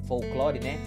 folclore, né?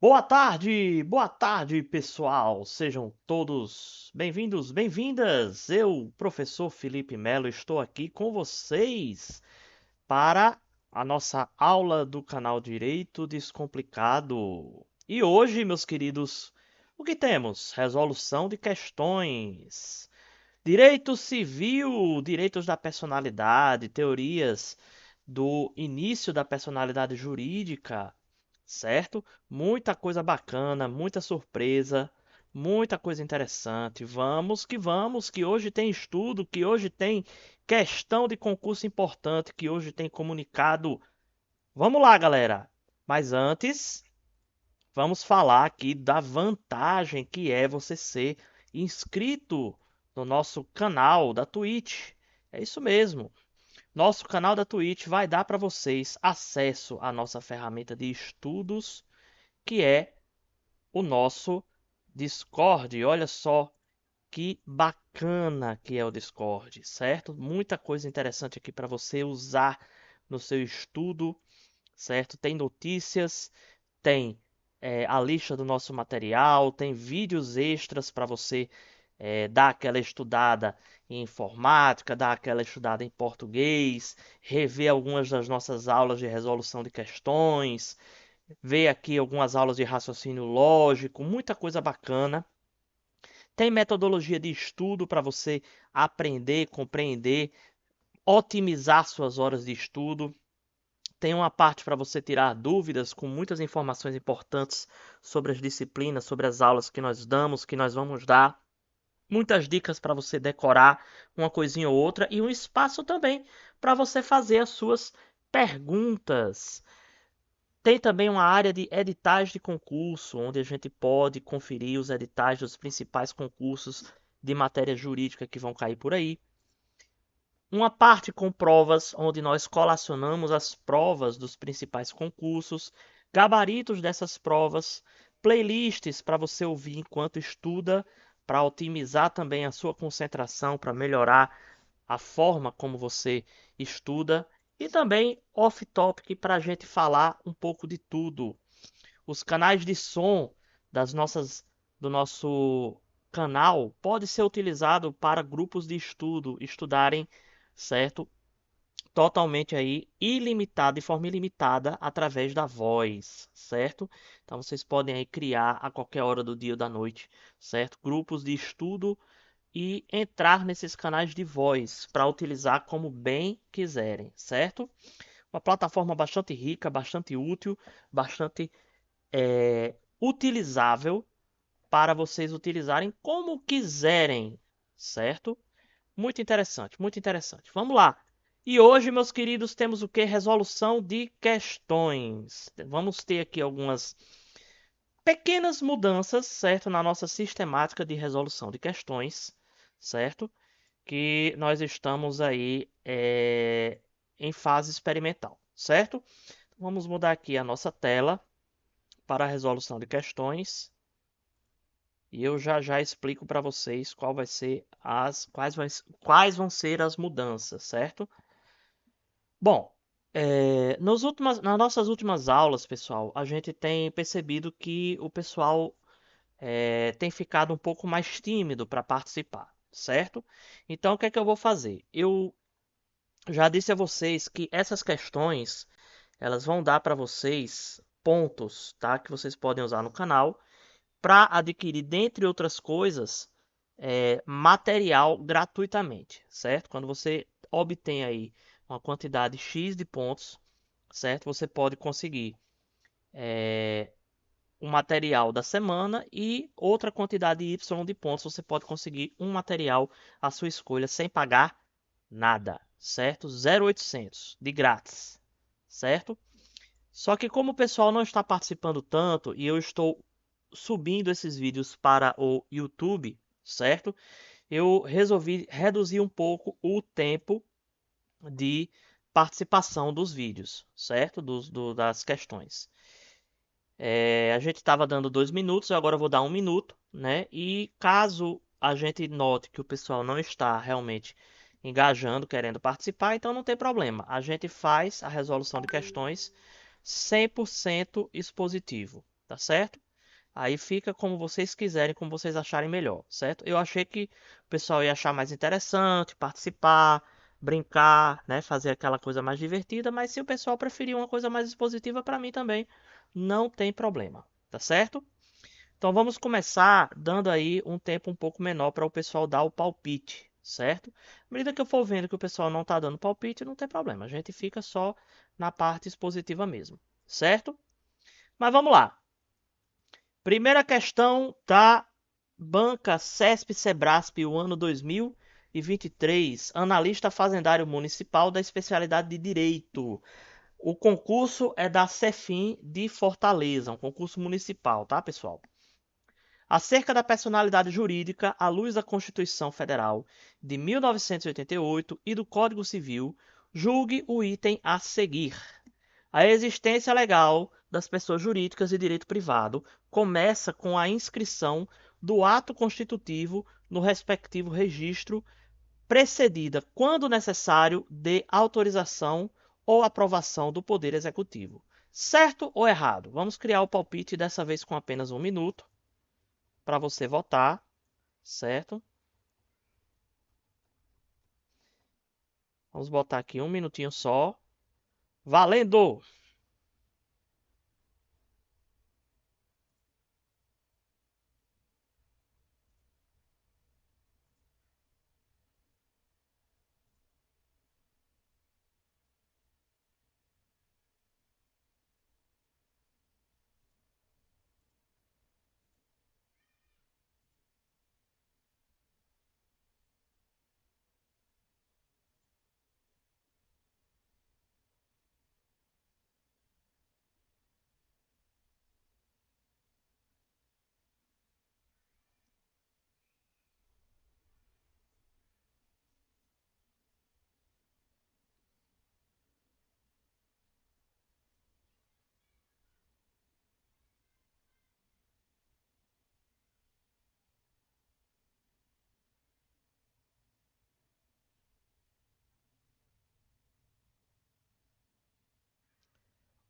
Boa tarde, pessoal. Sejam todos bem-vindos, bem-vindas. Eu, professor Felipe Melo, estou aqui com vocês para a nossa aula do canal Direito Descomplicado. E hoje, meus queridos, o que temos? Resolução de questões. Direito civil, direitos da personalidade, teorias do início da personalidade jurídica, certo? Muita coisa bacana, muita surpresa, muita coisa interessante. Vamos, que hoje tem estudo, que hoje tem questão de concurso importante, que hoje tem comunicado. Vamos lá, galera. Mas antes, vamos falar aqui da vantagem que é você ser inscrito no nosso canal da Twitch. É isso mesmo. Nosso canal da Twitch vai dar para vocês acesso à nossa ferramenta de estudos, que é o nosso Discord. Olha só que bacana que é o Discord, certo? Muita coisa interessante aqui para você usar no seu estudo, certo? Tem notícias, tem a lista do nosso material, tem vídeos extras para você dar aquela estudada em informática, dar aquela estudada em português, rever algumas das nossas aulas de resolução de questões, ver aqui algumas aulas de raciocínio lógico, muita coisa bacana. Tem metodologia de estudo para você aprender, compreender, otimizar suas horas de estudo. Tem uma parte para você tirar dúvidas com muitas informações importantes sobre as disciplinas, sobre as aulas que nós damos, que nós vamos dar. Muitas dicas para você decorar uma coisinha ou outra e um espaço também para você fazer as suas perguntas. Tem também uma área de editais de concurso, onde a gente pode conferir os editais dos principais concursos de matéria jurídica que vão cair por aí. Uma parte com provas, onde nós colacionamos as provas dos principais concursos, gabaritos dessas provas, playlists para você ouvir enquanto estuda, para otimizar também a sua concentração, para melhorar a forma como você estuda, e também off-topic para a gente falar um pouco de tudo. Os canais de som do nosso canal pode ser utilizado para grupos de estudo estudarem, certo? Totalmente aí ilimitado, de forma ilimitada, através da voz, certo? Então vocês podem aí criar a qualquer hora do dia ou da noite, certo? Grupos de estudo e entrar nesses canais de voz para utilizar como bem quiserem, certo? Uma plataforma bastante rica, bastante útil, bastante utilizável para vocês utilizarem como quiserem, certo? Muito interessante, muito interessante. Vamos lá. E hoje, meus queridos, temos o que? Resolução de questões. Vamos ter aqui algumas pequenas mudanças, certo? Na nossa sistemática de resolução de questões, certo? Que nós estamos aí em fase experimental, certo? Vamos mudar aqui a nossa tela para a resolução de questões. E eu já explico para vocês quais vão ser as mudanças, certo? Bom, nas nossas últimas aulas, pessoal, a gente tem percebido que o pessoal tem ficado um pouco mais tímido para participar, certo? Então, o que é que eu vou fazer? Eu já disse a vocês que essas questões elas vão dar para vocês pontos, tá? Que vocês podem usar no canal para adquirir, dentre outras coisas, material gratuitamente, certo? Quando você obtém aí uma quantidade X de pontos, certo? Você pode conseguir um material da semana e outra quantidade Y de pontos. Você pode conseguir um material à sua escolha sem pagar nada, certo? 0,800 de grátis, certo? Só que como o pessoal não está participando tanto e eu estou subindo esses vídeos para o YouTube, certo? Eu resolvi reduzir um pouco o tempo de participação dos vídeos, certo? Das questões. A gente estava dando 2 minutos, agora eu vou dar 1 minuto, né? E caso a gente note que o pessoal não está realmente engajando, querendo participar, então não tem problema. A gente faz a resolução de questões 100% expositivo, tá certo? Aí fica como vocês quiserem, como vocês acharem melhor, certo? Eu achei que o pessoal ia achar mais interessante participar, brincar, né, fazer aquela coisa mais divertida, mas se o pessoal preferir uma coisa mais expositiva, para mim também não tem problema, tá certo? Então vamos começar dando aí um tempo um pouco menor para o pessoal dar o palpite, certo? À medida que eu for vendo que o pessoal não está dando palpite, não tem problema, a gente fica só na parte expositiva mesmo, certo? Mas vamos lá. Primeira questão da banca CESP-Cebrasp, o ano 2023, analista fazendário municipal da especialidade de Direito. O concurso é da Cefim de Fortaleza, um concurso municipal, tá, pessoal? Acerca da personalidade jurídica à luz da Constituição Federal de 1988 e do Código Civil, julgue o item a seguir. A existência legal das pessoas jurídicas de direito privado começa com a inscrição do ato constitutivo no respectivo registro, precedida, quando necessário, de autorização ou aprovação do Poder Executivo. Certo ou errado? Vamos criar o palpite dessa vez com apenas 1 minuto para você votar, certo? Vamos botar aqui 1 minutinho só. Valendo!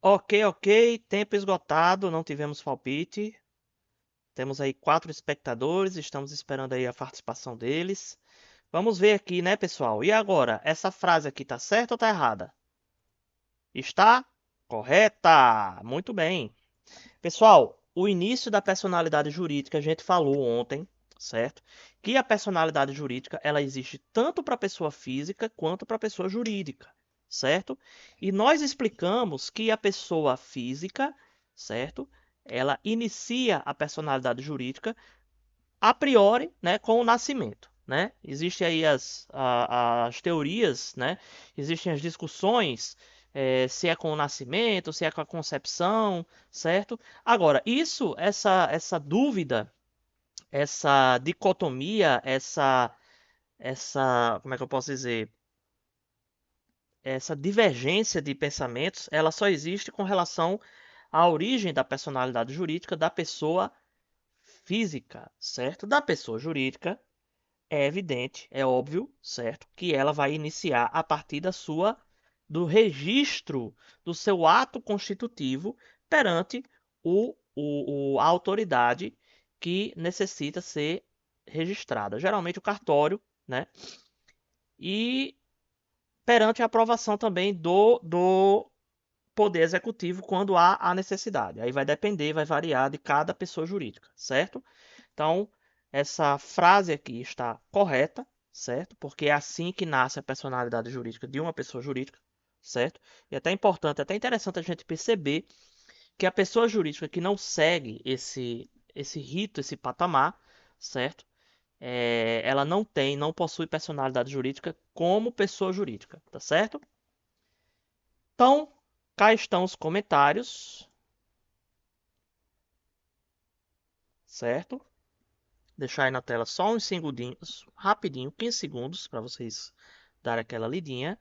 Ok, ok. Tempo esgotado, não tivemos palpite. Temos aí 4 espectadores, estamos esperando aí a participação deles. Vamos ver aqui, né, pessoal? E agora, essa frase aqui tá certa ou tá errada? Está correta! Muito bem. Pessoal, o início da personalidade jurídica a gente falou ontem, certo? Que a personalidade jurídica ela existe tanto para pessoa física quanto para pessoa jurídica, certo? E nós explicamos que a pessoa física, certo? Ela inicia a personalidade jurídica a priori, né, com o nascimento. Né? Existem aí as teorias, né? Existem as discussões se é com o nascimento, se é com a concepção, certo? Agora, essa dúvida, essa dicotomia, como é que eu posso dizer? Essa divergência de pensamentos, ela só existe com relação à origem da personalidade jurídica da pessoa física, certo? Da pessoa jurídica, é evidente, é óbvio, certo, que ela vai iniciar a partir do registro do seu ato constitutivo perante a autoridade que necessita ser registrada, geralmente o cartório, né? E perante a aprovação também do Poder Executivo quando há a necessidade. Aí vai depender, vai variar de cada pessoa jurídica, certo? Então, essa frase aqui está correta, certo? Porque é assim que nasce a personalidade jurídica de uma pessoa jurídica, certo? E até importante, até interessante a gente perceber que a pessoa jurídica que não segue esse rito, esse patamar, certo? Ela não possui personalidade jurídica como pessoa jurídica, tá certo? Então, cá estão os comentários, certo? Deixar aí na tela só uns segundinhos, rapidinho, 15 segundos, para vocês darem aquela lidinha.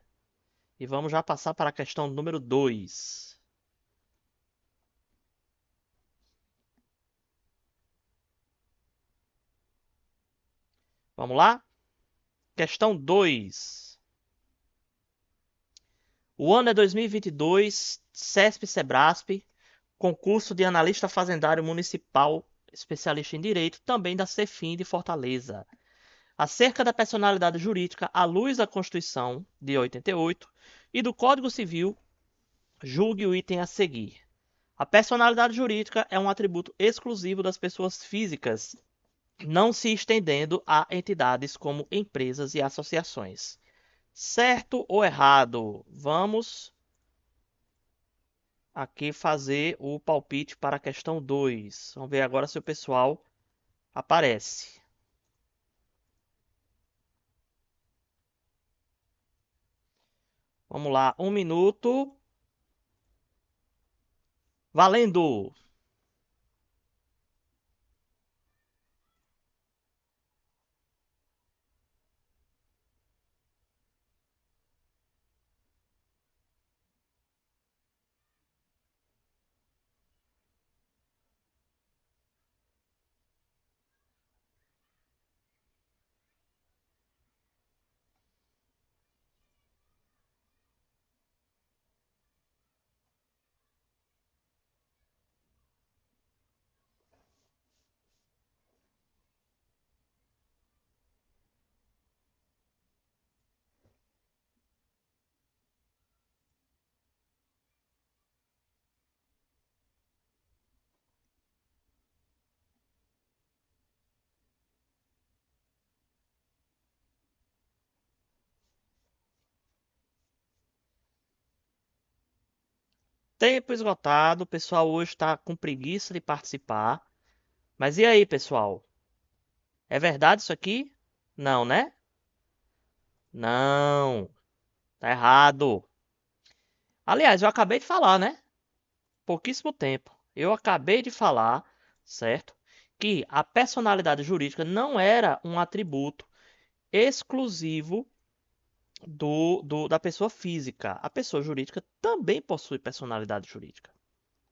E vamos já passar para a questão número 2. Vamos lá? Questão 2. O ano é 2022, CESP-Cebrasp, concurso de analista fazendário municipal, especialista em direito, também da Cefim de Fortaleza. Acerca da personalidade jurídica à luz da Constituição de 88 e do Código Civil, julgue o item a seguir. A personalidade jurídica é um atributo exclusivo das pessoas físicas, não se estendendo a entidades como empresas e associações. Certo ou errado? Vamos aqui fazer o palpite para a questão 2. Vamos ver agora se o pessoal aparece. Vamos lá, 1 minuto. Valendo! Tempo esgotado, o pessoal hoje está com preguiça de participar. Mas e aí, pessoal? É verdade isso aqui? Não, né? Não, tá errado. Aliás, eu acabei de falar, né? Pouquíssimo tempo. Eu acabei de falar, certo? Que a personalidade jurídica não era um atributo exclusivo da pessoa física. A pessoa jurídica também possui personalidade jurídica,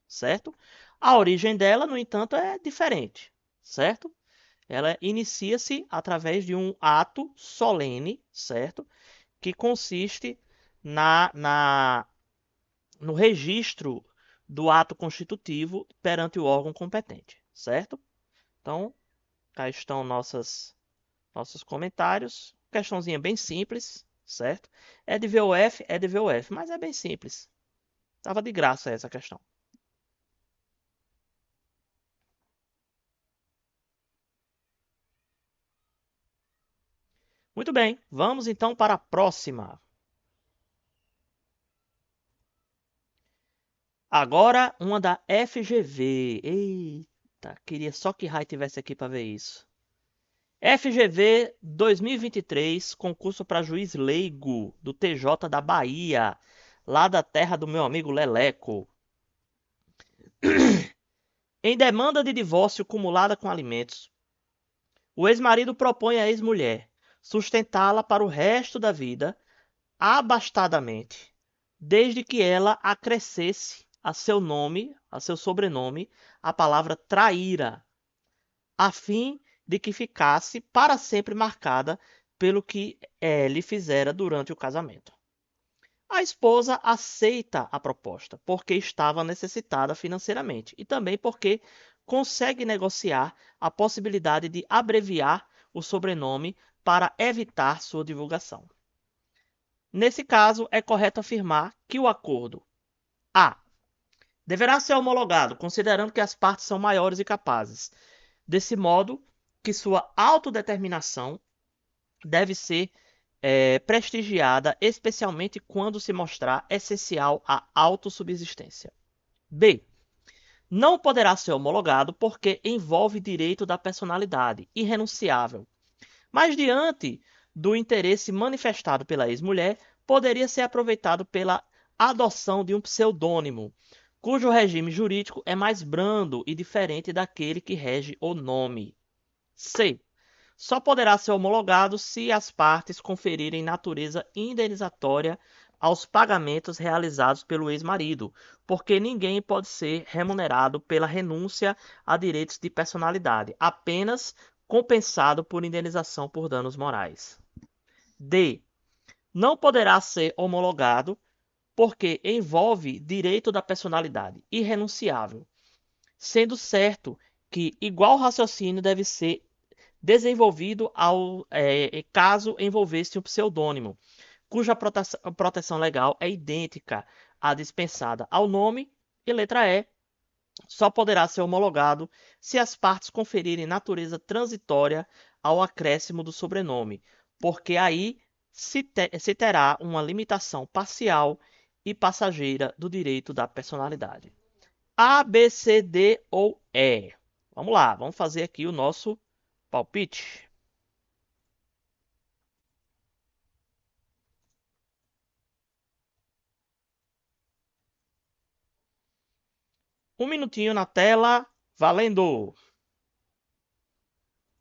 certo? A origem dela, no entanto, é diferente, certo? Ela inicia-se através de um ato solene, certo? Que consiste no registro do ato constitutivo perante o órgão competente, certo? Então, cá estão nossos comentários. Questãozinha bem simples, certo? É de VOF, é de VOF, mas é bem simples. Tava de graça essa questão. Muito bem, vamos então para a próxima. Agora uma da FGV. Eita, queria só que Rai tivesse aqui para ver isso. FGV 2023, concurso para juiz leigo do TJ da Bahia, lá da terra do meu amigo Leleco. Em demanda de divórcio cumulada com alimentos, o ex-marido propõe à ex-mulher sustentá-la para o resto da vida, abastadamente, desde que ela acrescesse a seu nome, a seu sobrenome, a palavra traíra, a fim de que ficasse para sempre marcada pelo que lhe fizera durante o casamento. A esposa aceita a proposta porque estava necessitada financeiramente e também porque consegue negociar a possibilidade de abreviar o sobrenome para evitar sua divulgação. Nesse caso, é correto afirmar que o acordo A deverá ser homologado, considerando que as partes são maiores e capazes, desse modo que sua autodeterminação deve ser prestigiada, especialmente quando se mostrar essencial à autossubsistência. B. Não poderá ser homologado porque envolve direito da personalidade, irrenunciável. Mas diante do interesse manifestado pela ex-mulher, poderia ser aproveitado pela adoção de um pseudônimo, cujo regime jurídico é mais brando e diferente daquele que rege o nome. C. Só poderá ser homologado se as partes conferirem natureza indenizatória aos pagamentos realizados pelo ex-marido, porque ninguém pode ser remunerado pela renúncia a direitos de personalidade, apenas compensado por indenização por danos morais. D. Não poderá ser homologado porque envolve direito da personalidade, irrenunciável, sendo certo que igual raciocínio deve ser desenvolvido caso envolvesse um pseudônimo, cuja proteção legal é idêntica à dispensada ao nome, e letra E, só poderá ser homologado se as partes conferirem natureza transitória ao acréscimo do sobrenome, porque aí se terá uma limitação parcial e passageira do direito da personalidade. A, B, C, D ou E? Vamos lá, vamos fazer aqui o nosso palpite. Um minutinho na tela, valendo!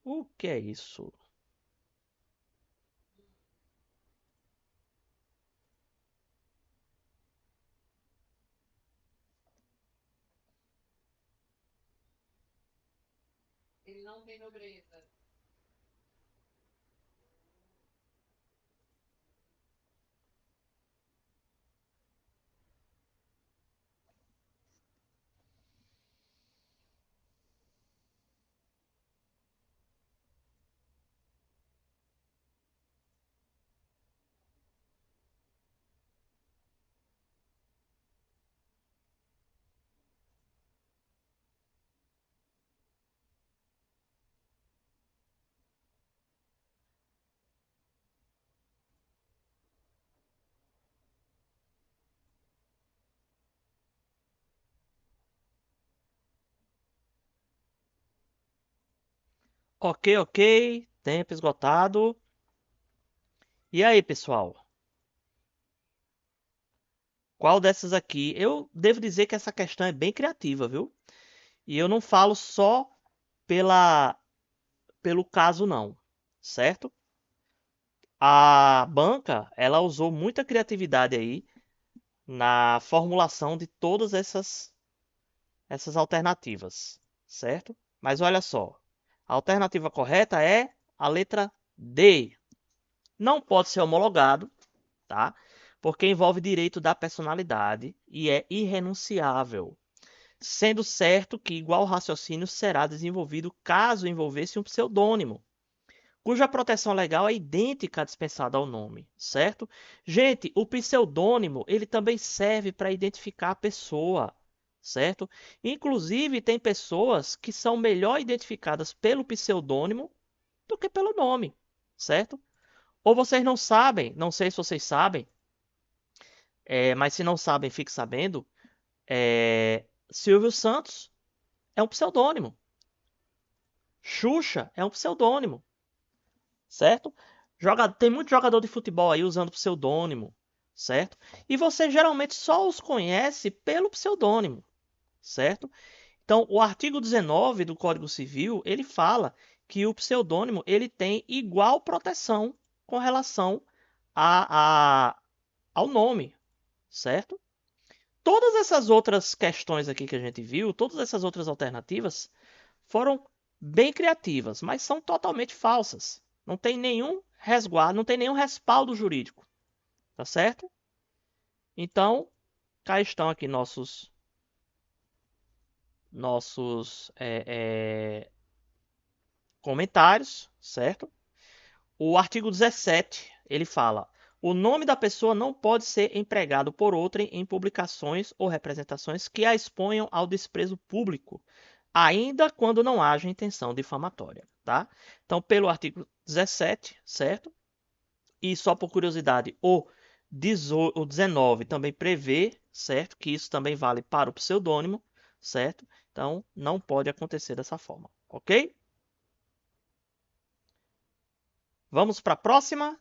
O que é isso? Ele não tem nobreza. Ok, ok. Tempo esgotado. E aí, pessoal? Qual dessas aqui? Eu devo dizer que essa questão é bem criativa, viu? E eu não falo só pela, pelo caso, não. Certo? A banca, ela usou muita criatividade aí na formulação de todas essas alternativas. Certo? Mas olha só. A alternativa correta é a letra D. Não pode ser homologado, tá? Porque envolve direito da personalidade e é irrenunciável, sendo certo que igual raciocínio será desenvolvido caso envolvesse um pseudônimo, cuja proteção legal é idêntica à dispensada ao nome, certo? Gente, o pseudônimo, ele também serve para identificar a pessoa, certo? Inclusive, tem pessoas que são melhor identificadas pelo pseudônimo do que pelo nome, certo? Ou vocês não sabem, não sei se vocês sabem, mas se não sabem, fique sabendo. Silvio Santos é um pseudônimo. Xuxa é um pseudônimo, certo? Tem muito jogador de futebol aí usando pseudônimo, certo? E você geralmente só os conhece pelo pseudônimo, certo? Então, o artigo 19 do Código Civil, ele fala que o pseudônimo ele tem igual proteção com relação ao nome, certo? Todas essas outras questões aqui que a gente viu, todas essas outras alternativas foram bem criativas, mas são totalmente falsas. Não tem nenhum resguardo, não tem nenhum respaldo jurídico, tá certo? Então, cá estão aqui nossos comentários, certo? O artigo 17, ele fala: o nome da pessoa não pode ser empregado por outrem em publicações ou representações que a exponham ao desprezo público, ainda quando não haja intenção difamatória, tá? Então, pelo artigo 17, certo? E só por curiosidade, o 19 também prevê, certo? Que isso também vale para o pseudônimo, certo? Então, não pode acontecer dessa forma, ok? Vamos para a próxima.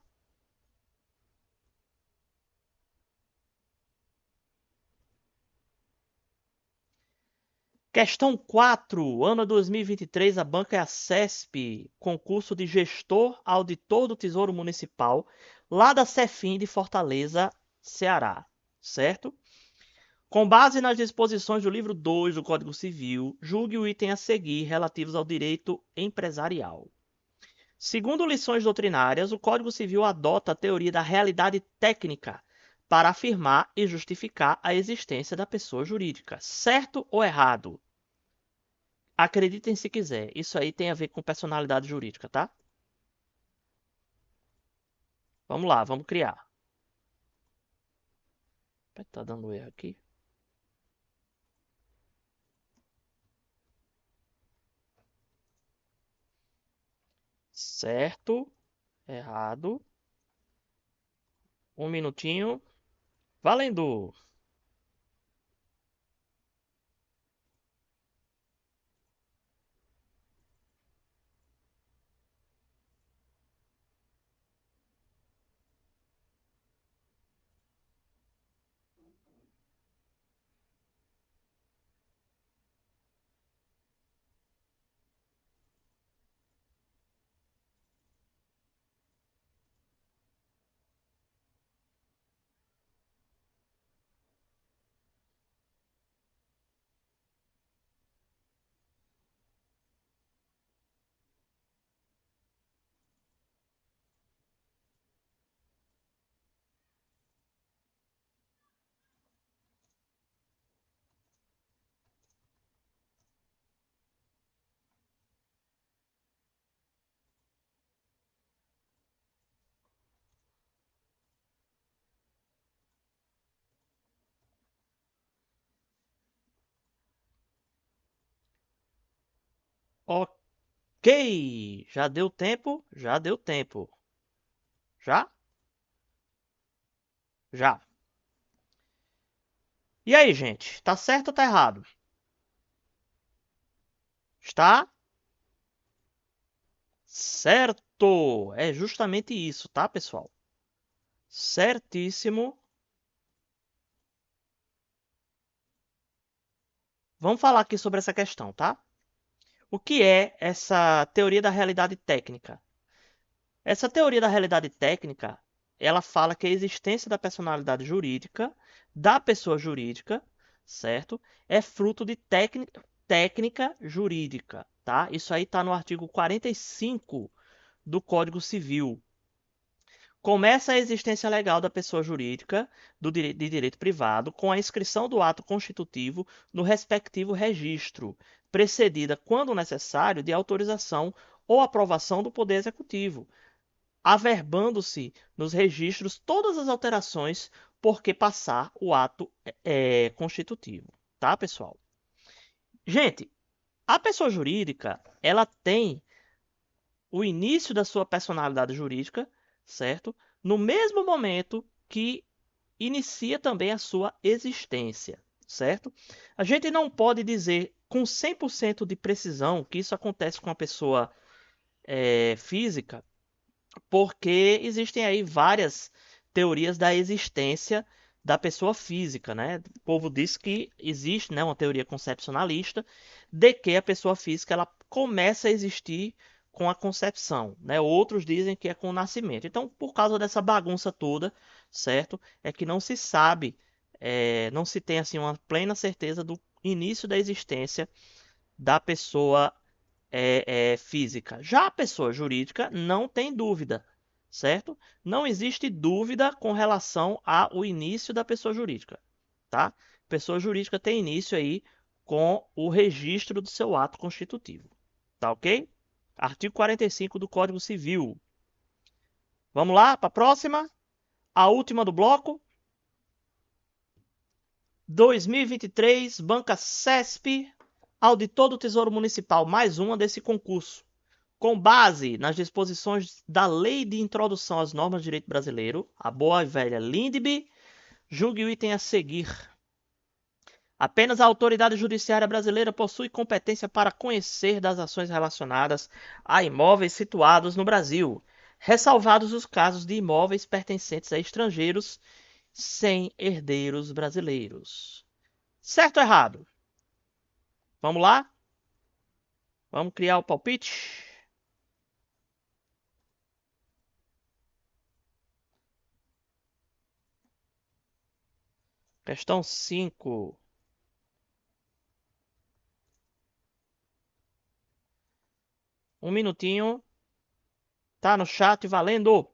Questão 4. Ano 2023, a banca é a CESP, concurso de gestor auditor do Tesouro Municipal, lá da Cefim de Fortaleza, Ceará, certo? Com base nas disposições do livro 2 do Código Civil, julgue o item a seguir relativos ao direito empresarial. Segundo lições doutrinárias, o Código Civil adota a teoria da realidade técnica para afirmar e justificar a existência da pessoa jurídica. Certo ou errado? Acreditem se quiser. Isso aí tem a ver com personalidade jurídica, tá? Vamos lá, vamos criar. Tá dando erro aqui. Certo, errado. Um minutinho. Valendo! Ok! Já deu tempo? Já deu tempo. Já? Já. E aí, gente? Tá certo ou tá errado? Está certo! É justamente isso, tá, pessoal? Certíssimo. Vamos falar aqui sobre essa questão, tá? O que é essa teoria da realidade técnica? Essa teoria da realidade técnica, ela fala que a existência da personalidade jurídica da pessoa jurídica, certo? É fruto de técnica jurídica, tá? Isso aí está no artigo 45 do Código Civil. Começa a existência legal da pessoa jurídica de direito privado com a inscrição do ato constitutivo no respectivo registro, precedida, quando necessário, de autorização ou aprovação do Poder Executivo, averbando-se nos registros todas as alterações por que passar o ato constitutivo. Tá, pessoal? Gente, a pessoa jurídica, ela tem o início da sua personalidade jurídica, certo? No mesmo momento que inicia também a sua existência, certo? A gente não pode dizer com 100% de precisão que isso acontece com a pessoa física, porque existem aí várias teorias da existência da pessoa física, né? O povo diz que existe, né, uma teoria concepcionalista de que a pessoa física ela começa a existir com a concepção, né? Outros dizem que é com o nascimento. Então, por causa dessa bagunça toda, certo? É que não se sabe, não se tem assim uma plena certeza do início da existência da pessoa física. Já a pessoa jurídica não tem dúvida, certo? Não existe dúvida com relação ao início da pessoa jurídica, tá? Pessoa jurídica tem início aí com o registro do seu ato constitutivo, tá ok? Artigo 45 do Código Civil. Vamos lá para a próxima, a última do bloco. 2023, Banca CESP, auditor do Tesouro Municipal, mais uma desse concurso. Com base nas disposições da Lei de Introdução às Normas de Direito Brasileiro, a boa e velha LINDB, julgue o item a seguir. Apenas a autoridade judiciária brasileira possui competência para conhecer das ações relacionadas a imóveis situados no Brasil, ressalvados os casos de imóveis pertencentes a estrangeiros sem herdeiros brasileiros. Certo ou errado? Vamos lá? Vamos criar o palpite? Questão 5. Um minutinho. Tá no chat valendo.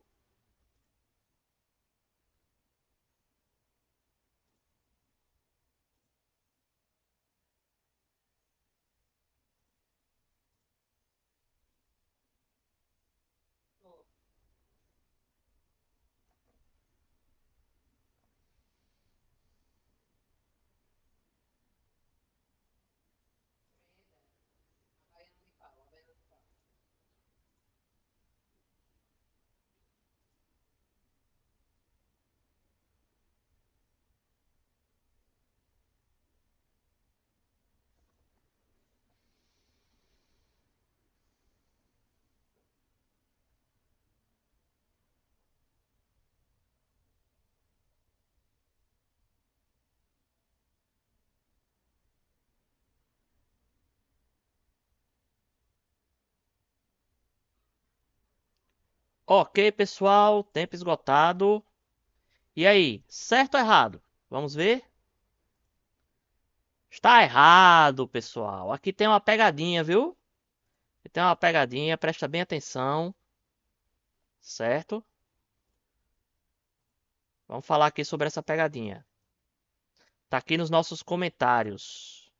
Ok, pessoal, tempo esgotado. E aí, certo ou errado? Vamos ver? Está errado, pessoal. Aqui tem uma pegadinha, viu? Aqui tem uma pegadinha, presta bem atenção, certo? Vamos falar aqui sobre essa pegadinha. Tá aqui nos nossos comentários.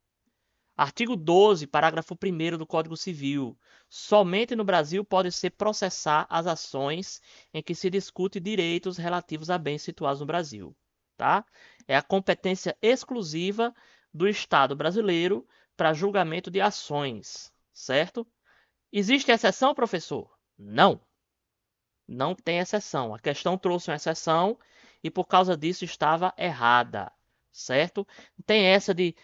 Artigo 12, parágrafo 1º do Código Civil. Somente no Brasil pode se processar as ações em que se discute direitos relativos a bens situados no Brasil, tá? É a competência exclusiva do Estado brasileiro para julgamento de ações, certo? Existe exceção, professor? Não, não tem exceção. A questão trouxe uma exceção e por causa disso estava errada, certo? Tem essa de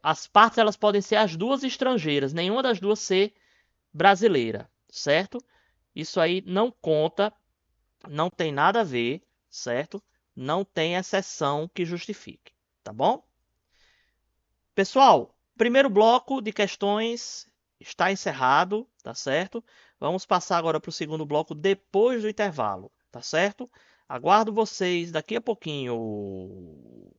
as partes elas podem ser as duas estrangeiras, nenhuma das duas ser brasileira, certo? Isso aí não conta, não tem nada a ver, certo? Não tem exceção que justifique, tá bom? Pessoal, primeiro bloco de questões está encerrado, tá certo? Vamos passar agora para o segundo bloco depois do intervalo, tá certo? Aguardo vocês daqui a pouquinho.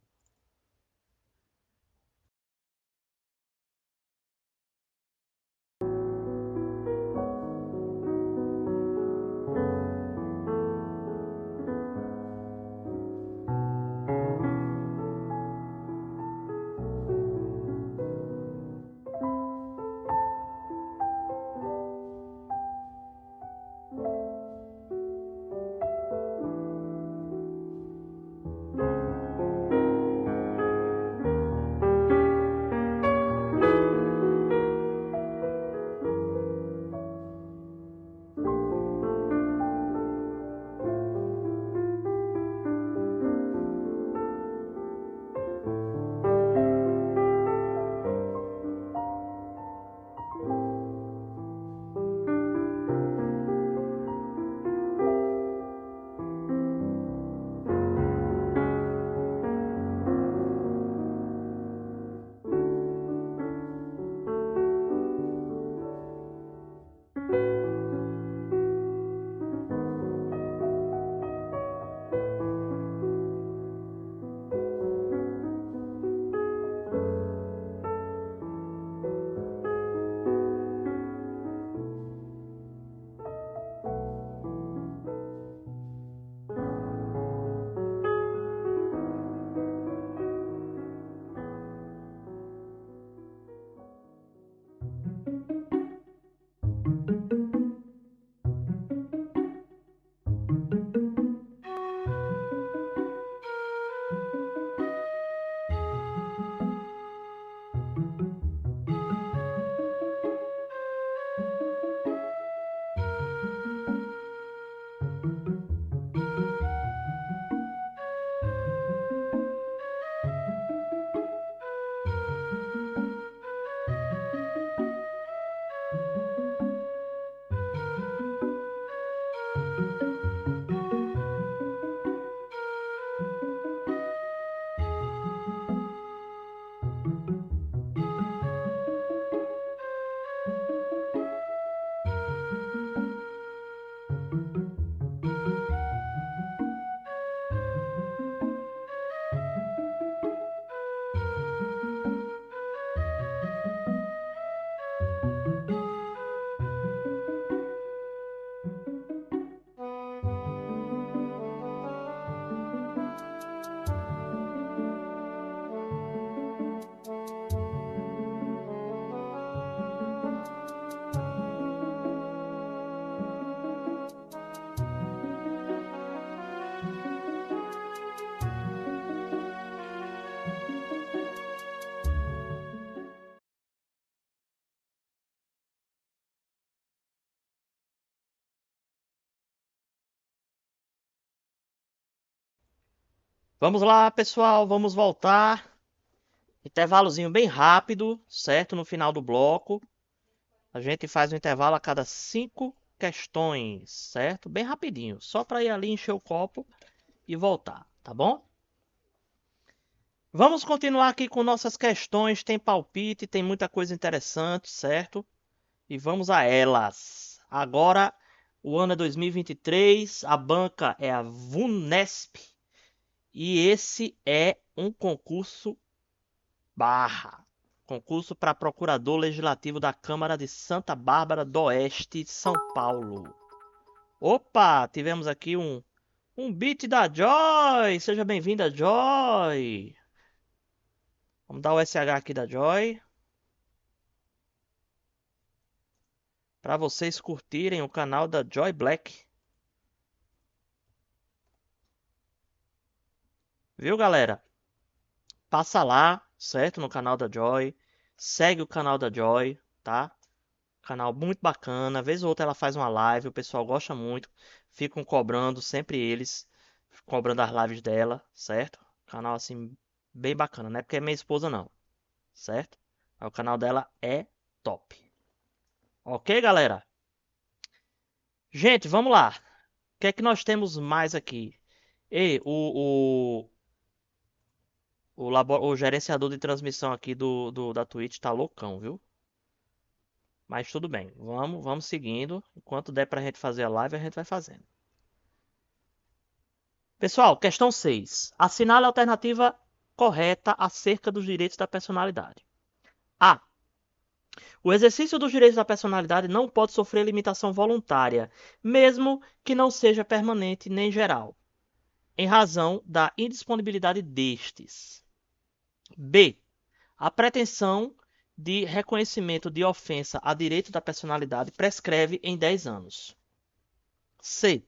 Vamos lá, pessoal, vamos voltar. Intervalozinho bem rápido, certo? No final do bloco, a gente faz um intervalo a cada 5 questões, certo? Bem rapidinho, só para ir ali encher o copo e voltar, tá bom? Vamos continuar aqui com nossas questões. Tem palpite, tem muita coisa interessante, certo? E vamos a elas. Agora, O ano é 2023, a banca é a VUNESP e esse é um concurso barra. Concurso para Procurador Legislativo da Câmara de Santa Bárbara do Oeste, São Paulo. Opa, tivemos aqui um beat da Joy. Seja bem-vinda, Joy. Vamos dar o SH aqui da Joy. Para vocês curtirem o canal da Joy Black. Viu, galera? Passa lá, certo? No canal da Joy. Segue o canal da Joy, tá? Canal muito bacana. Vez ou outra ela faz uma live. O pessoal gosta muito. Ficam cobrando, sempre eles. Cobrando as lives dela, certo? Canal assim, bem bacana. Não é porque é minha esposa, não. Certo? O canal dela é top. Ok, galera? Gente, vamos lá. O que é que nós temos mais aqui? Ei, o gerenciador de transmissão aqui da Twitch tá loucão, viu? Mas tudo bem. Vamos seguindo. Enquanto der pra gente fazer a live, a gente vai fazendo. Pessoal, questão 6. Assinale a alternativa correta acerca dos direitos da personalidade. A. O exercício dos direitos da personalidade não pode sofrer limitação voluntária, mesmo que não seja permanente nem geral, em razão da indisponibilidade destes. B. A pretensão de reconhecimento de ofensa a direito da personalidade prescreve em 10 anos. C.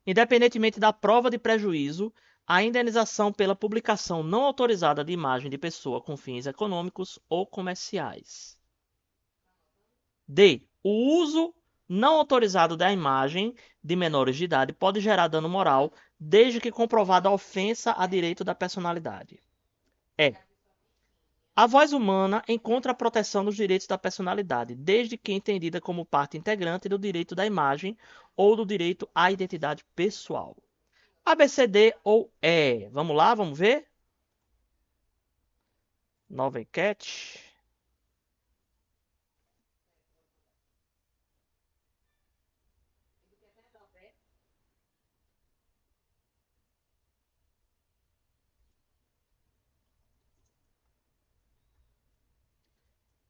Independentemente da prova de prejuízo, a indenização pela publicação não autorizada de imagem de pessoa com fins econômicos ou comerciais. D. O uso não autorizado da imagem de menores de idade pode gerar dano moral, desde que comprovada a ofensa a direito da personalidade. E. A voz humana encontra a proteção dos direitos da personalidade, desde que entendida como parte integrante do direito da imagem ou do direito à identidade pessoal. A, B, C, D ou E? Vamos lá, vamos ver? Nova enquete.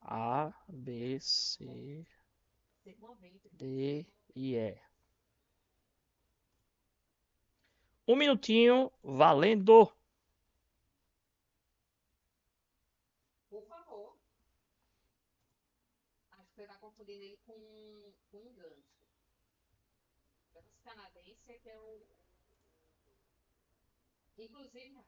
A, B, C, D e E. Um minutinho, valendo. Por favor. Acho que você está confundindo ele com um gancho. Gancho canadense que é o. Inclusive.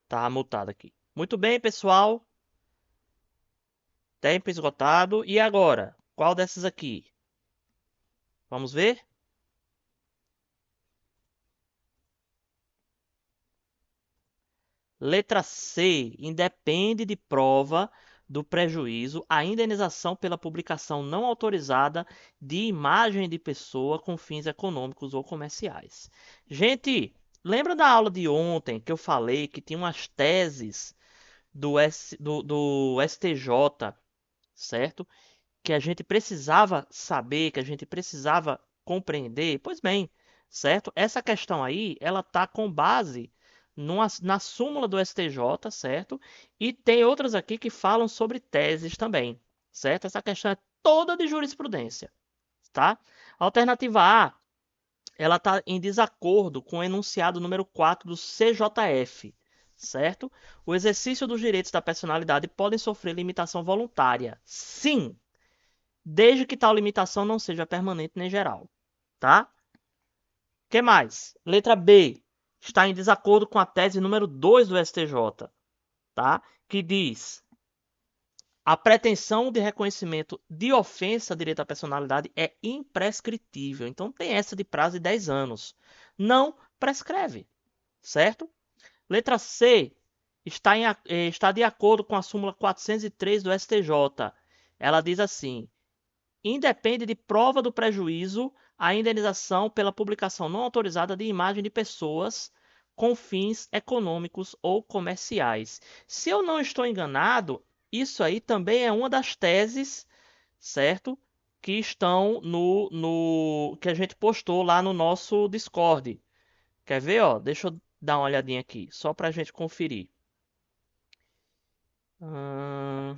Tá mutado aqui. Muito bem, pessoal. Tempo esgotado. E agora? Qual dessas aqui? Vamos ver? Letra C. Independe de prova do prejuízo a indenização pela publicação não autorizada de imagem de pessoa com fins econômicos ou comerciais. Gente, lembra da aula de ontem que eu falei que tinha umas teses do STJ, certo? Que a gente precisava saber, que a gente precisava compreender? Pois bem, certo? Essa questão aí, ela tá com base na súmula do STJ, certo? E tem outras aqui que falam sobre teses também, certo? Essa questão é toda de jurisprudência, tá? A alternativa A, ela está em desacordo com o enunciado número 4 do CJF, certo? O exercício dos direitos da personalidade podem sofrer limitação voluntária. Sim, desde que tal limitação não seja permanente nem geral, tá? Que mais? Letra B. Está em desacordo com a tese número 2 do STJ, tá? Que diz: a pretensão de reconhecimento de ofensa a direito à personalidade é imprescritível. Então tem essa de prazo de 10 anos. Não prescreve, certo? Letra C. Está de acordo com a súmula 403 do STJ. Ela diz assim: independe de prova do prejuízo a indenização pela publicação não autorizada de imagem de pessoas com fins econômicos ou comerciais. Se eu não estou enganado, isso aí também é uma das teses, certo? Que estão no que a gente postou lá no nosso Discord. Quer ver, ó? Deixa eu dar uma olhadinha aqui, só para a gente conferir. Hum,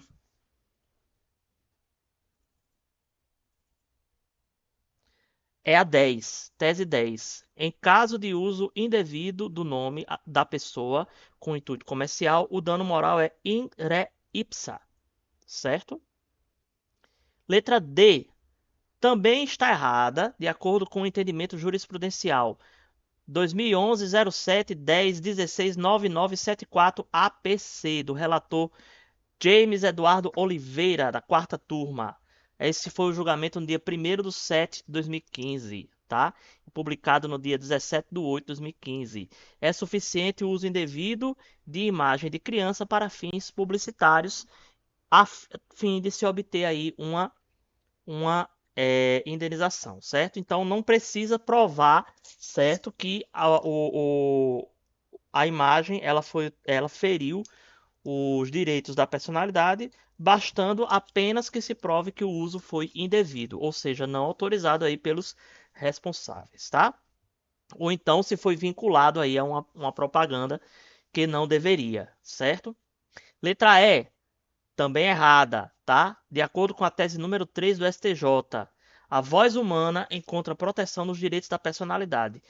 É a 10, tese 10. Em caso de uso indevido do nome da pessoa com intuito comercial, o dano moral é in re ipsa, certo? Letra D. Também está errada, de acordo com o entendimento jurisprudencial 2011-07-10-16-9974 APC, do relator James Eduardo Oliveira, da quarta turma. Esse foi o julgamento no dia 1º de 7 de 2015, tá? Publicado no dia 17 de 8 de 2015. É suficiente o uso indevido de imagem de criança para fins publicitários, a fim de se obter aí uma indenização, certo? Então não precisa provar, certo, que a imagem ela feriu os direitos da personalidade, bastando apenas que se prove que o uso foi indevido, ou seja, não autorizado aí pelos responsáveis, tá? Ou então se foi vinculado aí a uma propaganda que não deveria, certo? Letra E, também errada, tá? De acordo com a tese número 3 do STJ, a voz humana encontra proteção nos direitos da personalidade,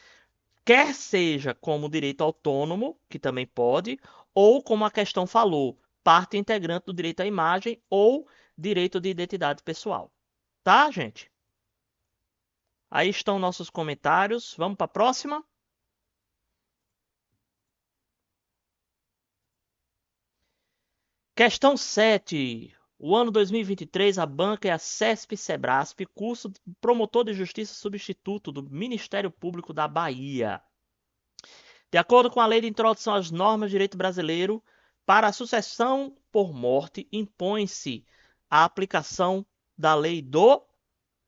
quer seja como direito autônomo, que também pode, ou como a questão falou, parte integrante do direito à imagem ou direito de identidade pessoal. Tá, gente? Aí estão nossos comentários. Vamos para a próxima? Questão 7. O ano 2023, a banca é a CESP-Sebrasp, curso de promotor de justiça substituto do Ministério Público da Bahia. De acordo com a Lei de Introdução às Normas de Direito Brasileiro, para a sucessão por morte, impõe-se a aplicação da lei do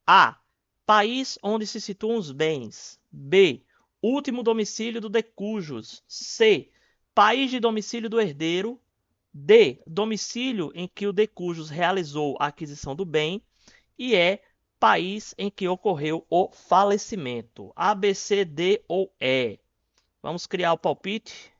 A. País onde se situam os bens. B. Último domicílio do decujus. C. País de domicílio do herdeiro. D. Domicílio em que o decujus realizou a aquisição do bem. E E. País em que ocorreu o falecimento. A, B, C, D ou E. Vamos criar o palpite.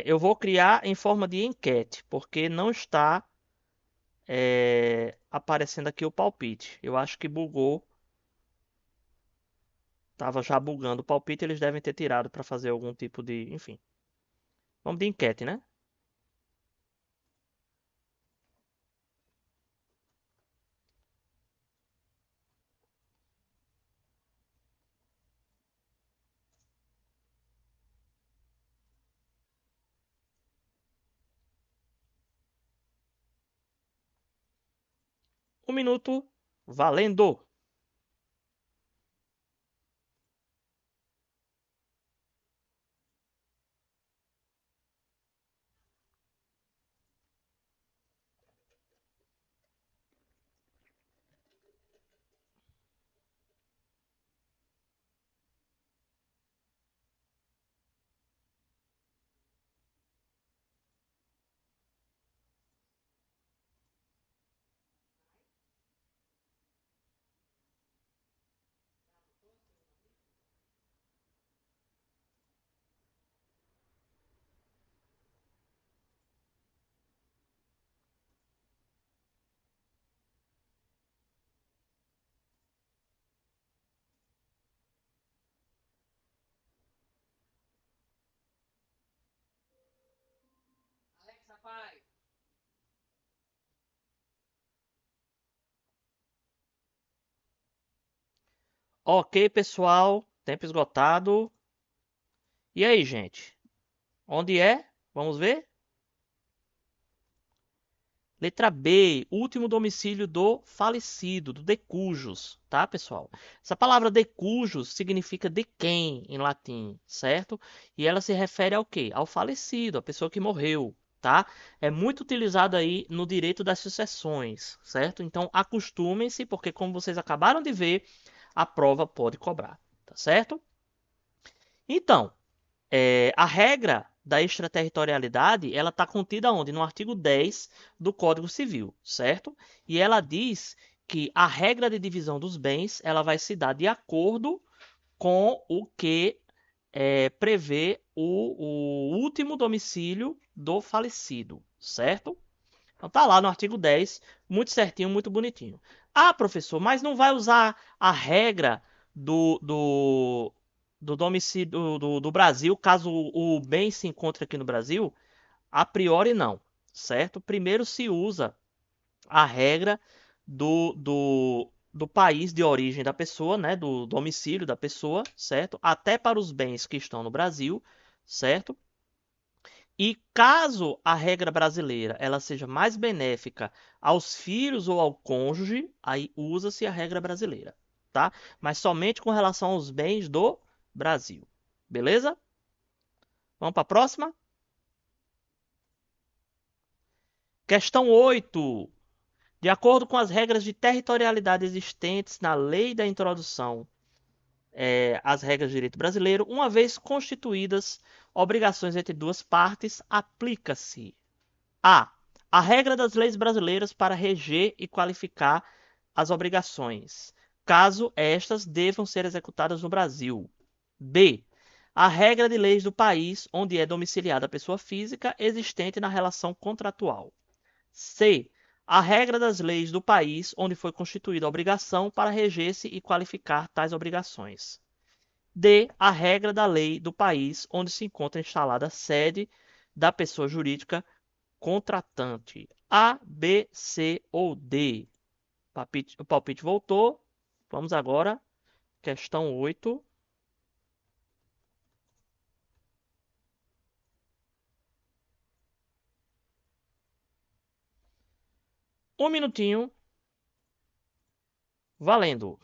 Eu vou criar em forma de enquete, porque não está aparecendo aqui o palpite. Eu acho que bugou. Tava já bugando o palpite, eles devem ter tirado para fazer algum tipo de, enfim. Vamos de enquete, né? Um minuto, valendo! Ok, pessoal, tempo esgotado. E aí, gente? Onde é? Vamos ver? Letra B, último domicílio do falecido, do de cujos, tá, pessoal? Essa palavra de cujos significa de quem em latim, certo? E ela se refere ao quê? Ao falecido, a pessoa que morreu, tá? É muito utilizado aí no direito das sucessões, certo? Então acostumem-se, porque como vocês acabaram de ver, a prova pode cobrar, tá certo? Então, a regra da extraterritorialidade, ela está contida onde? No artigo 10 do Código Civil, certo? E ela diz que a regra de divisão dos bens, ela vai se dar de acordo com o que prevê o último domicílio do falecido, certo? Então tá lá no artigo 10, muito certinho, muito bonitinho. Ah, professor, mas não vai usar a regra do, do, do domicílio do Brasil, caso o bem se encontre aqui no Brasil? A priori não, certo? Primeiro se usa a regra do país de origem da pessoa, né? Do domicílio da pessoa, certo? Até para os bens que estão no Brasil, certo? E caso a regra brasileira ela seja mais benéfica aos filhos ou ao cônjuge, aí usa-se a regra brasileira, tá? Mas somente com relação aos bens do Brasil. Beleza? Vamos para a próxima? Questão 8. De acordo com as regras de territorialidade existentes na Lei da Introdução às regras de direito brasileiro, uma vez constituídas obrigações entre duas partes, aplica-se A. A regra das leis brasileiras para reger e qualificar as obrigações, caso estas devam ser executadas no Brasil. B. A regra de leis do país onde é domiciliada a pessoa física existente na relação contratual. C. A regra das leis do país onde foi constituída a obrigação para reger-se e qualificar tais obrigações. D. A regra da lei do país onde se encontra instalada a sede da pessoa jurídica contratante. A, B, C ou D? O palpite voltou. Vamos agora. Questão 8. Um minutinho. Valendo.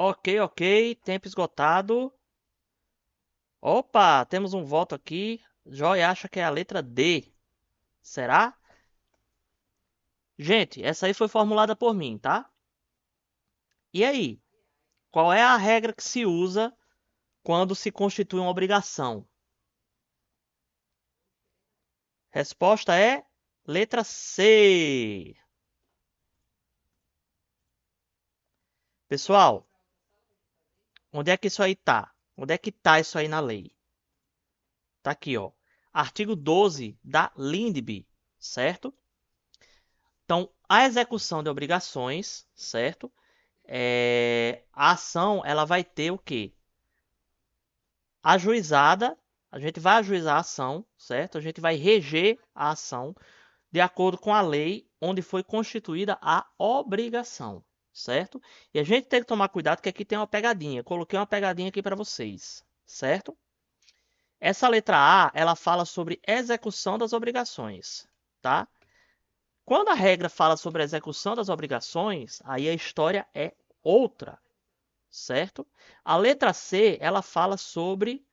Ok, ok. Tempo esgotado. Opa, temos um voto aqui. Joy acha que é a letra D. Será? Gente, essa aí foi formulada por mim, tá? E aí? Qual é a regra que se usa quando se constitui uma obrigação? Resposta é letra C. Pessoal, onde é que isso aí tá? Onde é que tá isso aí na lei? Tá aqui, ó. Artigo 12 da LINDB, certo? Então, a execução de obrigações, certo? A ação, ela vai ter o quê? Ajuizada, a gente vai ajuizar a ação, certo? A gente vai reger a ação de acordo com a lei onde foi constituída a obrigação, certo? E a gente tem que tomar cuidado que aqui tem uma pegadinha. Coloquei uma pegadinha aqui para vocês, certo? Essa letra A, ela fala sobre execução das obrigações, tá? Quando a regra fala sobre a execução das obrigações, aí a história é outra, certo? A letra C, ela fala sobre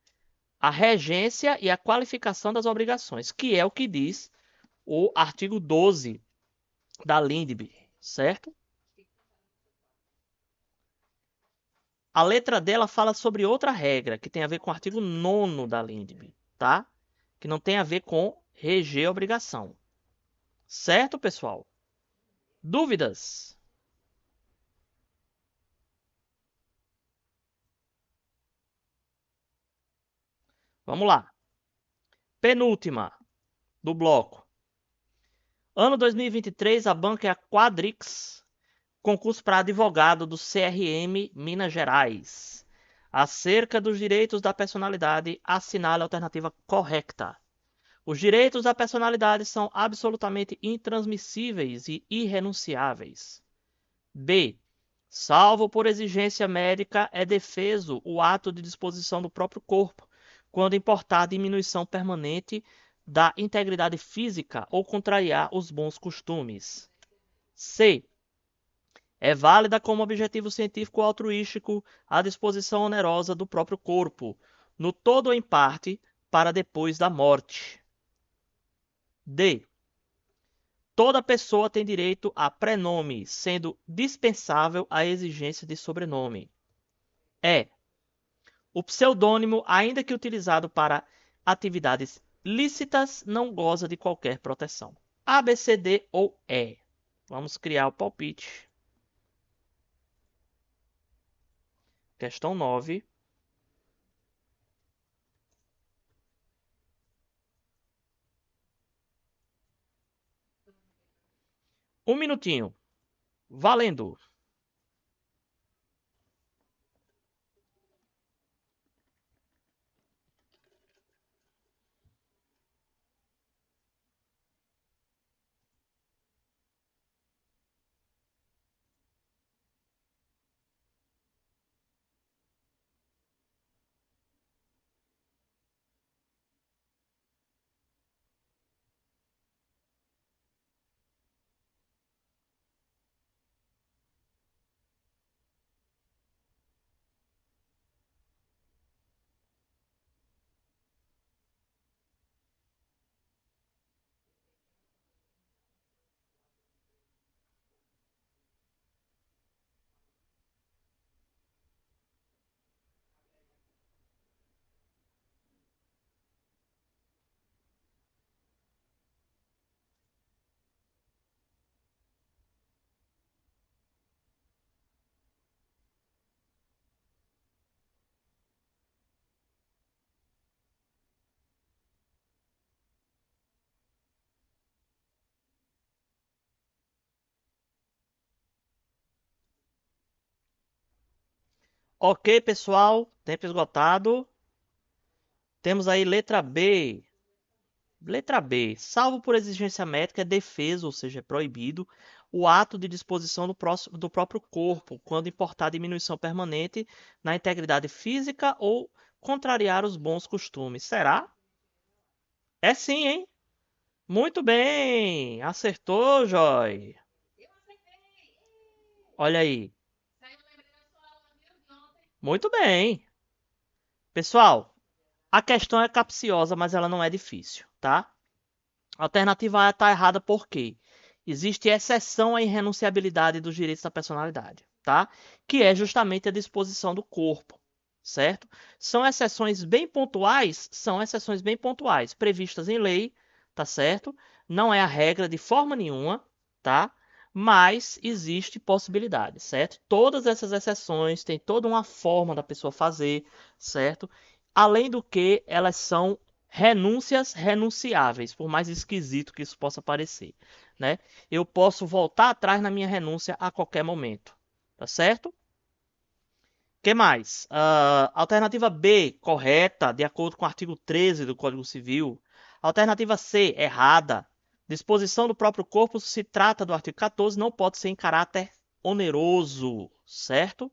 a regência e a qualificação das obrigações, que é o que diz o artigo 12 da LINDB, certo? A letra dela fala sobre outra regra, que tem a ver com o artigo 9º da LINDB, tá? Que não tem a ver com reger a obrigação. Certo, pessoal? Dúvidas? Vamos lá. Penúltima do bloco. Ano 2023, a banca é a Quadrix, concurso para advogado do CRM Minas Gerais. Acerca dos direitos da personalidade, assinale a alternativa correta. Os direitos da personalidade são absolutamente intransmissíveis e irrenunciáveis. B. Salvo por exigência médica, é defeso o ato de disposição do próprio corpo, quando importar diminuição permanente da integridade física ou contrariar os bons costumes. C. É válida como objetivo científico ou altruístico a disposição onerosa do próprio corpo, no todo ou em parte, para depois da morte. D. Toda pessoa tem direito a prenome, sendo dispensável a exigência de sobrenome. E. O pseudônimo, ainda que utilizado para atividades lícitas, não goza de qualquer proteção. A, B, C, D ou E. Vamos criar o palpite. Questão 9. Um minutinho. Valendo. Ok, pessoal. Tempo esgotado. Temos aí letra B. Letra B. Salvo por exigência médica, é defeso, ou seja, é proibido, o ato de disposição do próprio corpo, quando importar diminuição permanente na integridade física ou contrariar os bons costumes. Será? É sim, hein? Muito bem! Acertou, Joy! Eu acertei! Olha aí. Saiu, lembrei da sua aula, viu, de ontem. Muito bem. Pessoal, a questão é capciosa, mas ela não é difícil, tá? A alternativa A está errada por quê? Existe exceção à irrenunciabilidade dos direitos da personalidade, tá? Que é justamente a disposição do corpo, certo? São exceções bem pontuais, previstas em lei, tá certo? Não é a regra de forma nenhuma, tá? Mas existe possibilidade, certo? Todas essas exceções têm toda uma forma da pessoa fazer, certo? Além do que elas são renúncias renunciáveis, por mais esquisito que isso possa parecer, né? Eu posso voltar atrás na minha renúncia a qualquer momento, tá certo? Que mais? Alternativa B, correta, de acordo com o artigo 13 do Código Civil. Alternativa C, errada, Disposição do próprio corpo se trata do artigo 14, não pode ser em caráter oneroso, certo?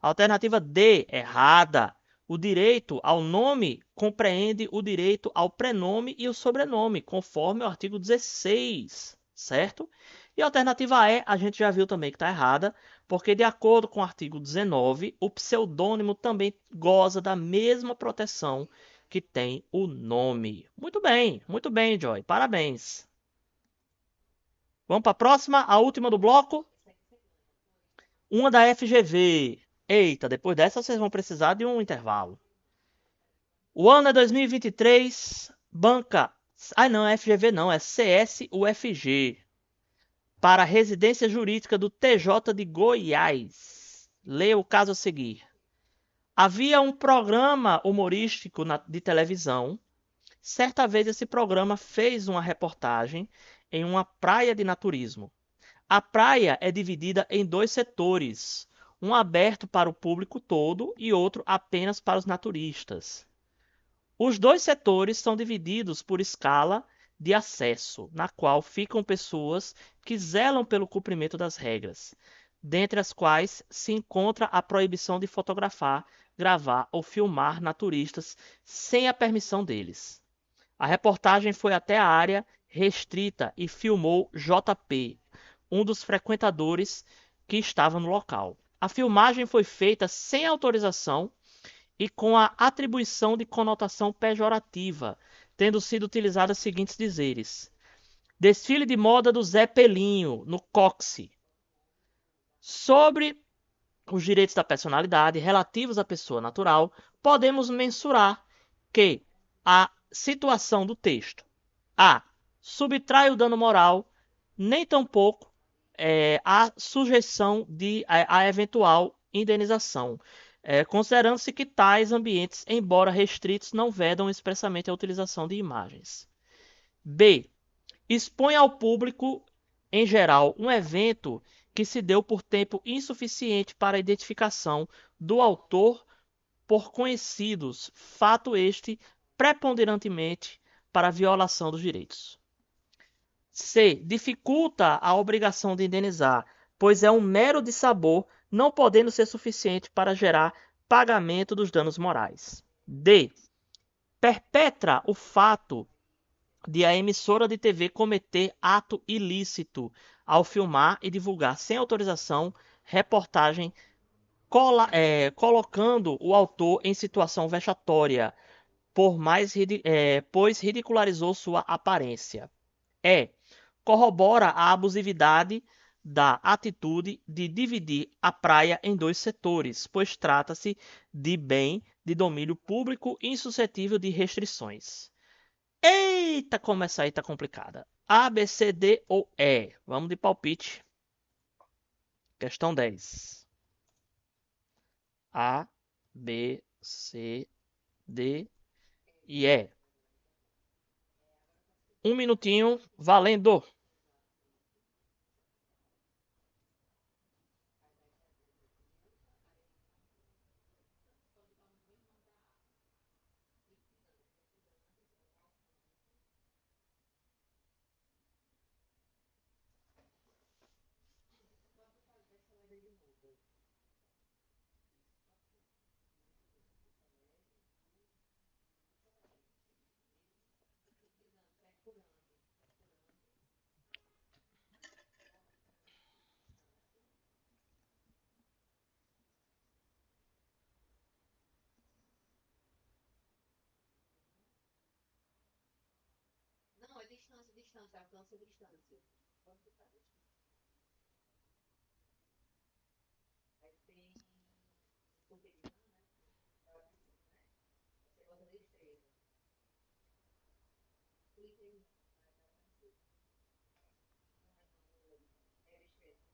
Alternativa D, errada. O direito ao nome compreende o direito ao prenome e o sobrenome, conforme o artigo 16, certo? E a alternativa E, a gente já viu também que está errada, porque de acordo com o artigo 19, o pseudônimo também goza da mesma proteção que tem o nome. Muito bem, Joy. Parabéns. Vamos para a próxima, a última do bloco. Uma da FGV. Eita, depois dessa vocês vão precisar de um intervalo. O ano é 2023, banca. Ah, não, é FGV não, é CSUFG. Para a residência jurídica do TJ de Goiás. Leia o caso a seguir. Havia um programa humorístico de televisão. Certa vez esse programa fez uma reportagem em uma praia de naturismo. A praia é dividida em dois setores, um aberto para o público todo e outro apenas para os naturistas. Os dois setores são divididos por escala de acesso, na qual ficam pessoas que zelam pelo cumprimento das regras, dentre as quais se encontra a proibição de fotografar, gravar ou filmar naturistas sem a permissão deles. A reportagem foi até a área restrita e filmou JP, um dos frequentadores que estava no local. A filmagem foi feita sem autorização e com a atribuição de conotação pejorativa, tendo sido utilizados os seguintes dizeres: desfile de moda do Zé Pelinho, no Coxi. Sobre os direitos da personalidade relativos à pessoa natural, podemos mensurar que a situação do texto A. Subtrai o dano moral, nem tampouco a sujeição a eventual indenização, considerando-se que tais ambientes, embora restritos, não vedam expressamente a utilização de imagens. B. Expõe ao público, em geral, um evento que se deu por tempo insuficiente para a identificação do autor por conhecidos, fato este preponderantemente para a violação dos direitos. C. Dificulta a obrigação de indenizar, pois é um mero dissabor, não podendo ser suficiente para gerar pagamento dos danos morais. D. Perpetra o fato de a emissora de TV cometer ato ilícito ao filmar e divulgar sem autorização reportagem colocando o autor em situação vexatória, pois ridicularizou sua aparência. Corrobora a abusividade da atitude de dividir a praia em dois setores, pois trata-se de bem de domínio público insuscetível de restrições. Eita, como essa aí tá complicada. A, B, C, D ou E? Vamos de palpite. Questão 10. A, B, C, D e E. Um minutinho, valendo. Não, é distância, distância, alcance e distância. Pode ficar distância. Aí tem cotidiano, né? Você gosta de estrela. Clica aí. É estrela.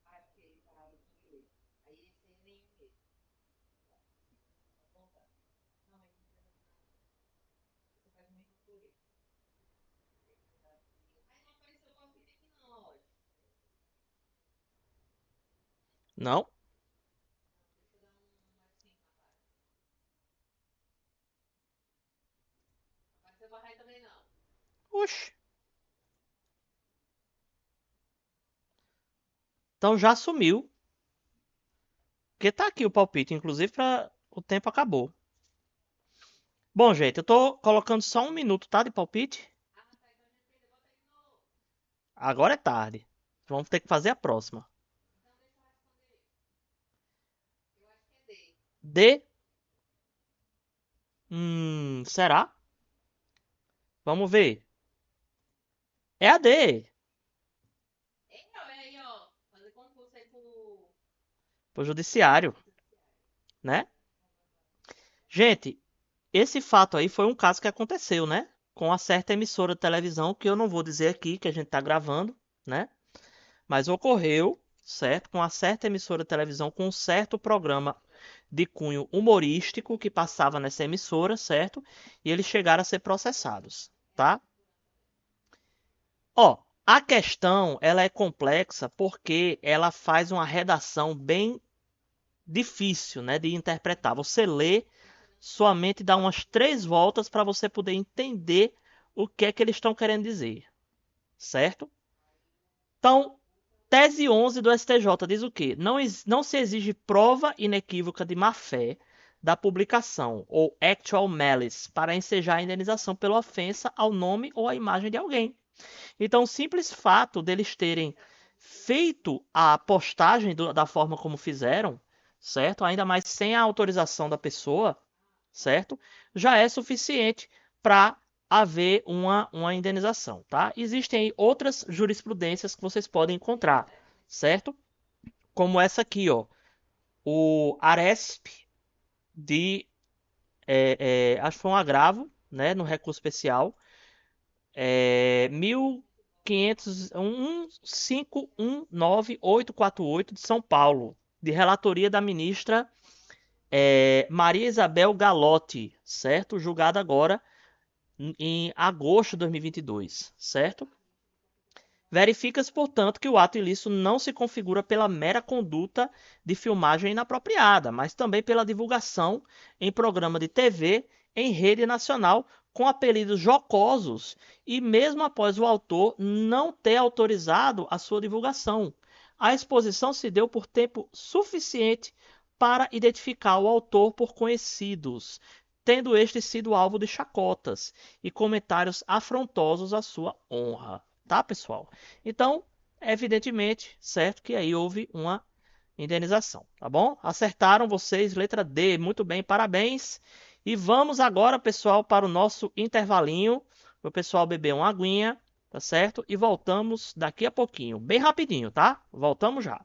Ah, porque ele parava de ler. Aí esse é nenhum mesmo. Voltar. Não, mas você faz muito por ele. Aí não apareceu o palpite aqui não, ó. Não? Deixa eu dar um F5 na página. Apareceu o barrai também não. Oxi. Então já sumiu. Porque tá aqui o palpite, inclusive para o tempo acabou. Bom, gente, eu tô colocando só 1 minuto, tá, de palpite. Agora é tarde. Vamos ter que fazer a próxima. D. Será? Vamos ver. É a D. Aí, ó. Fazer concurso aí pro. Pro judiciário, né? Gente, esse fato aí foi um caso que aconteceu, né? Com uma certa emissora de televisão, que eu não vou dizer aqui, que a gente tá gravando, né? Mas ocorreu, certo? Com uma certa emissora de televisão, com um certo programa de cunho humorístico que passava nessa emissora, certo? E eles chegaram a ser processados, tá? Ó, a questão, ela é complexa porque ela faz uma redação bem difícil, né, de interpretar. Você lê, sua mente dá umas 3 voltas para você poder entender o que é que eles estão querendo dizer, certo? Então, tese 11 do STJ diz o quê? Não se exige prova inequívoca de má-fé da publicação ou actual malice para ensejar a indenização pela ofensa ao nome ou à imagem de alguém. Então, o simples fato deles terem feito a postagem da forma como fizeram, certo? Ainda mais sem a autorização da pessoa, certo? Já é suficiente para haver uma indenização, tá? Existem aí outras jurisprudências que vocês podem encontrar, certo? Como essa aqui, ó. O Aresp de... acho que foi um agravo, né? No recurso especial. 1519-848 de São Paulo, de relatoria da ministra Maria Isabel Galotti, certo? Julgada agora em agosto de 2022, certo? Verifica-se, portanto, que o ato ilícito não se configura pela mera conduta de filmagem inapropriada, mas também pela divulgação em programa de TV em rede nacional com apelidos jocosos e mesmo após o autor não ter autorizado a sua divulgação. A exposição se deu por tempo suficiente para identificar o autor por conhecidos, tendo este sido alvo de chacotas e comentários afrontosos à sua honra. Tá, pessoal? Então, evidentemente, certo que aí houve uma indenização, tá bom? Acertaram vocês, letra D, muito bem, parabéns. E vamos agora, pessoal, para o nosso intervalinho, para o pessoal beber uma aguinha, tá certo? E voltamos daqui a pouquinho, bem rapidinho, tá? Voltamos já.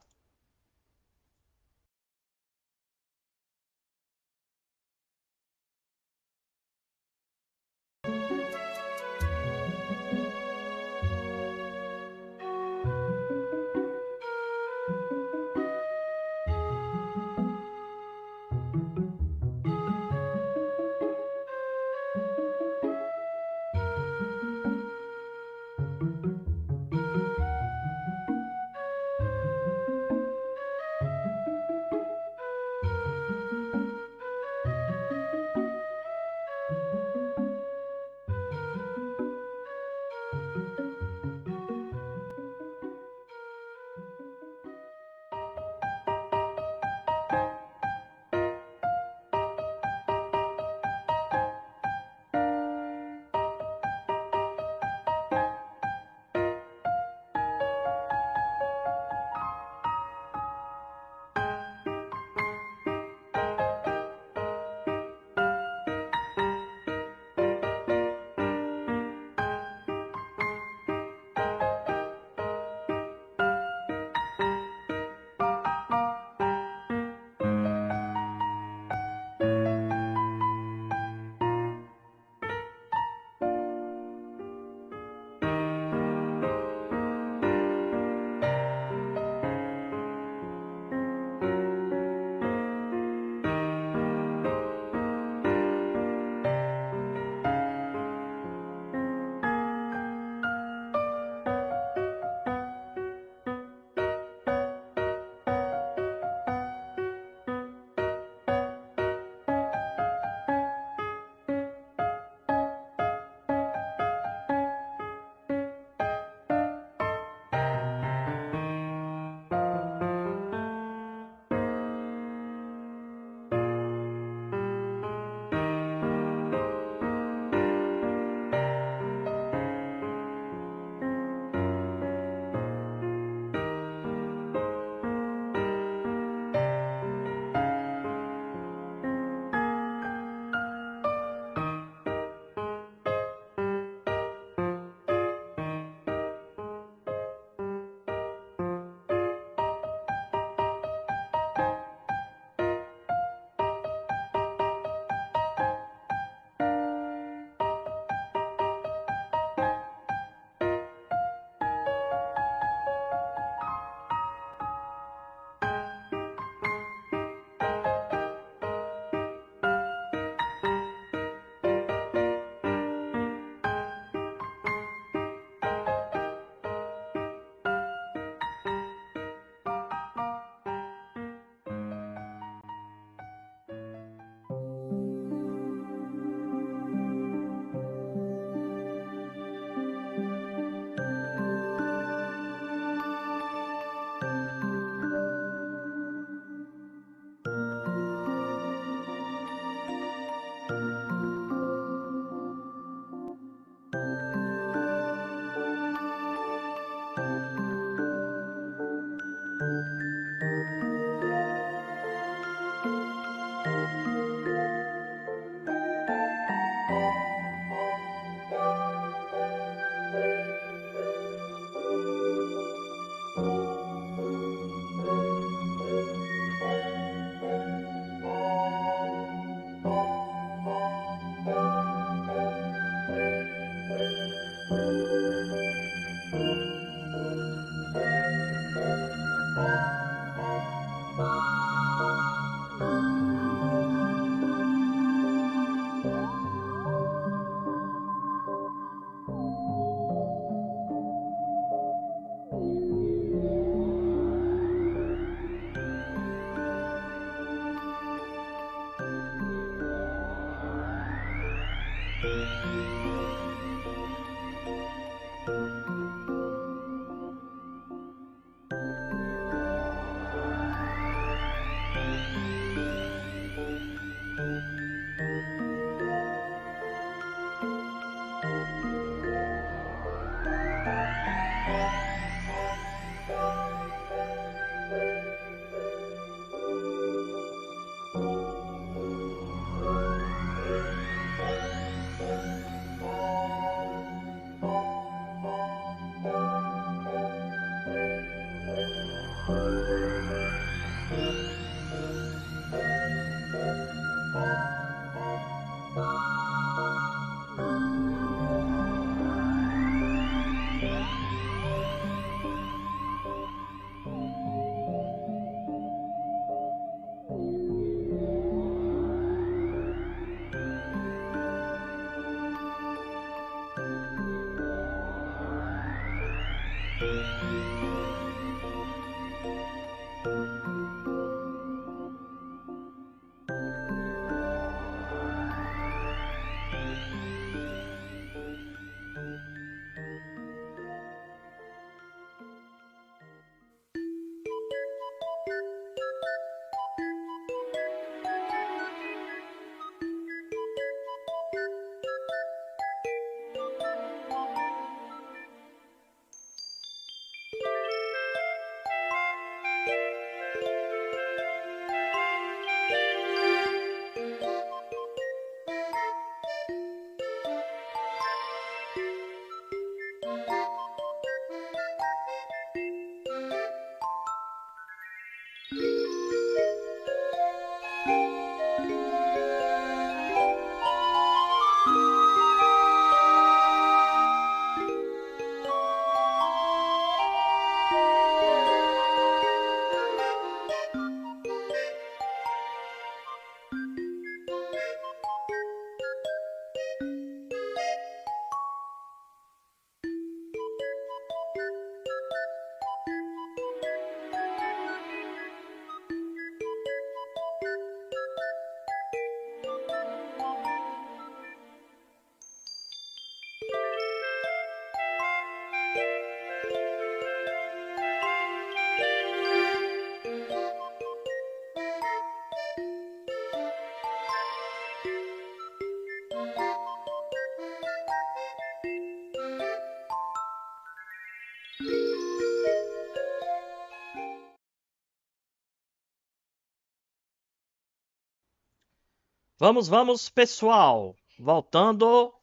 Vamos, pessoal. Voltando.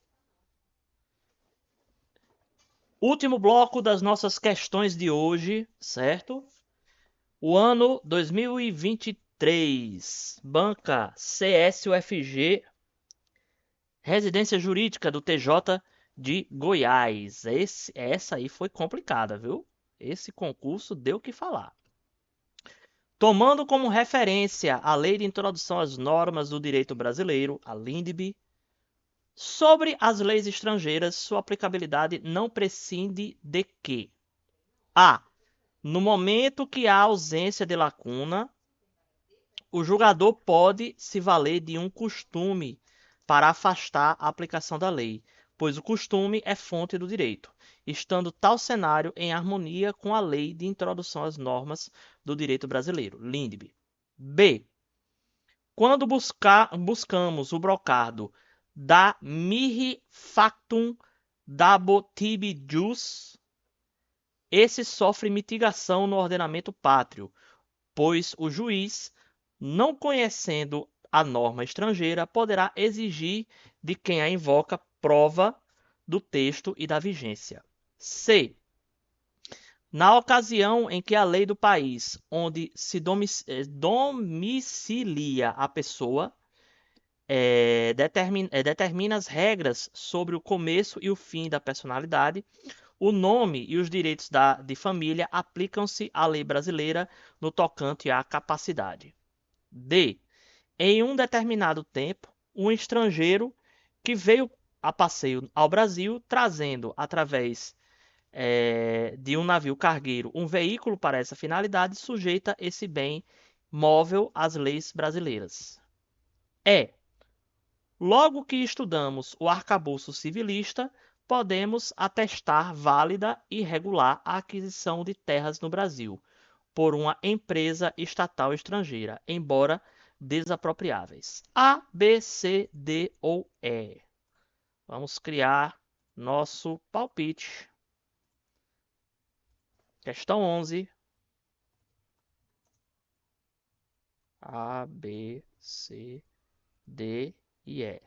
Último bloco das nossas questões de hoje, certo? O ano 2023. Banca CSUFG. Residência Jurídica do TJ de Goiás. Essa aí foi complicada, viu? Esse concurso deu o que falar. Tomando como referência a Lei de Introdução às Normas do Direito Brasileiro, a LINDB, sobre as leis estrangeiras, sua aplicabilidade não prescinde de que: a. No momento que há ausência de lacuna, o julgador pode se valer de um costume para afastar a aplicação da lei, pois o costume é fonte do direito, estando tal cenário em harmonia com a Lei de Introdução às Normas do Direito Brasileiro, LINDB. B. Quando buscamos o brocado da mihi factum dabo tibi jus, esse sofre mitigação no ordenamento pátrio, pois o juiz, não conhecendo a norma estrangeira, poderá exigir de quem a invoca prova do texto e da vigência. C. Na ocasião em que a lei do país onde se domicilia a pessoa determina as regras sobre o começo e o fim da personalidade, o nome e os direitos de família aplicam-se à lei brasileira no tocante à capacidade. D. Em um determinado tempo, um estrangeiro que veio a passeio ao Brasil, trazendo, através de um navio cargueiro, um veículo para essa finalidade, sujeita esse bem móvel às leis brasileiras. E. Logo que estudamos o arcabouço civilista, podemos atestar válida e regular a aquisição de terras no Brasil por uma empresa estatal estrangeira, embora desapropriáveis. A, B, C, D ou E. Vamos criar nosso palpite. Questão 11. A, B, C, D e E.